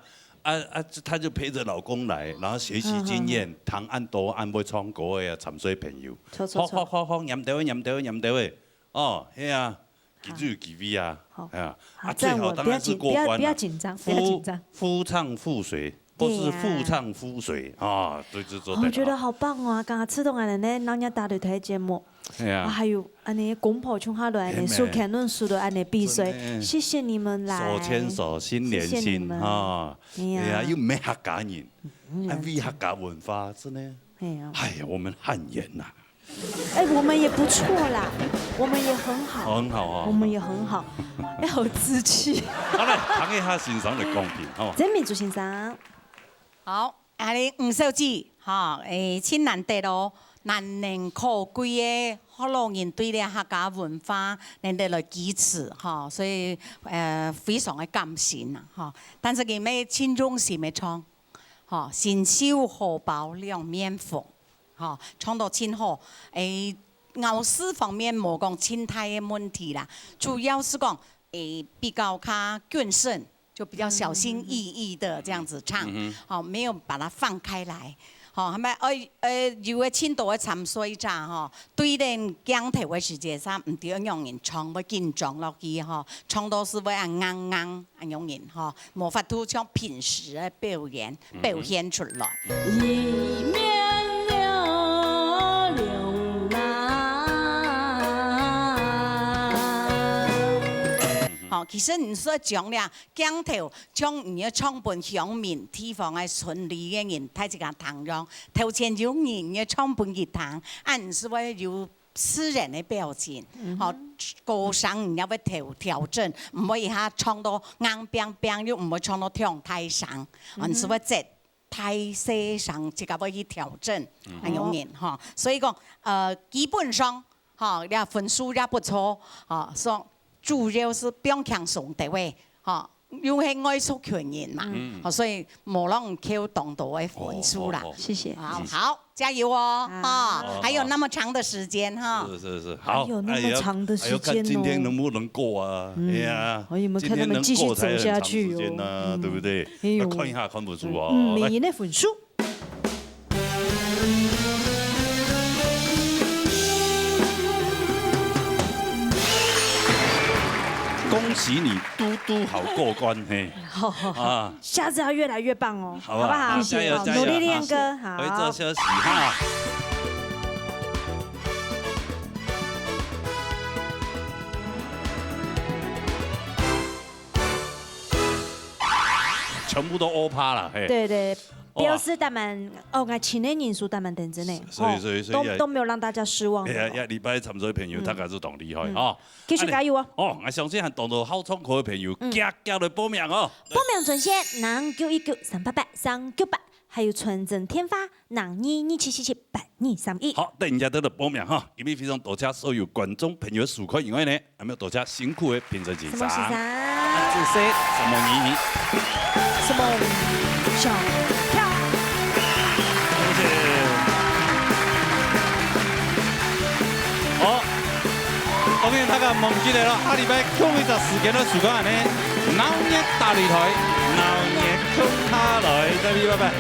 她就陪着老公来，然后学习经验，糖按多按要创国的参水朋友，好，盐到位，哦，嘿啊，记住记味啊，哎呀，最好当然是过关了。不要紧张，不要紧张。夫唱妇随。或是妇唱夫随啊，对，这做得好。我觉得好棒哦！刚刚吃动安尼，老人大对台节目，还有安尼公婆冲下来，安尼书看论书的安尼比赛，谢谢你们来。手牵手，心连心啊！哎呀，又没客家人，还为客家文化，真的。哎呀，我们汉人呐。哎，我们也不错啦，我们也很好，很好啊，我们也很好，要有志气。好嘞，谈一下欣赏的公平，好。真民主欣赏。好，阿哩吴小姐，哈，真难得咯，难能可贵的好多人对咧客家文化能得来支持，哈，所以非常的感谢呐，哈。但是佢咩千中是咩唱，哈，新秀荷包两面凤，哈，唱到真好，咬字方面冇讲清太嘅问题啦，主要是讲比较较谨慎。就比较小心翼翼的这样子唱，好，没有把它放开来，好，係咪？有個青島嘅參賽者嗬，對連鏡頭嘅時間上唔對讓人唱，會緊張落去嗬，唱到是會硬讓人嗬，冇法度將平時嘅表現出來。哦，其實你所講啦，鏡頭將你嘅唱本鄉民地方嘅村里嘅人睇一個堂樣，頭前有人嘅唱本嘅堂，按是會有私人嘅表情，哦，歌聲你要調整，唔可以下唱到硬冰冰，又唔可以唱到唱太上，按是會在太細上，這個會去調整，很容易哈。所以講，基本上，哈，你分數也不錯，哈，說。主要是不用強送的位，嚇，因為藝術權人嘛，所以冇人扣動到嘅分數啦。謝謝。好，加油哦，哈，還有那麼長的時間哈。是，好。還有那麼長的時間哦。看今天能不能過啊？哎呀，有沒有看他們繼續走下去哦？對不對？看一下看不出哦。每年的分數。恭喜你，嘟好过关嘿！好，下次要越来越棒哦，好不好？加油，努力练歌，好。回这休息哈。全部都欧趴了，嘿。对。表示他们我请的人数他们等之内，所以都没有让大家失望。禮拜參賽朋友大概是同厲害哦，繼續加油啊！我相信係當到好創科嘅朋友，加來報名哦。報名專線0919388398，還有純正天發0227778231。好，等人家都嚟報名哈，因為非常多謝所有觀眾朋友收看以外呢，還有多謝辛苦嘅評審員。什麼先生？主持什麼你？什麼小？好，當然大家忘記了，下禮拜空一隻時間的時間呢，鬧熱大擂台，鬧熱空下來，再見，拜拜。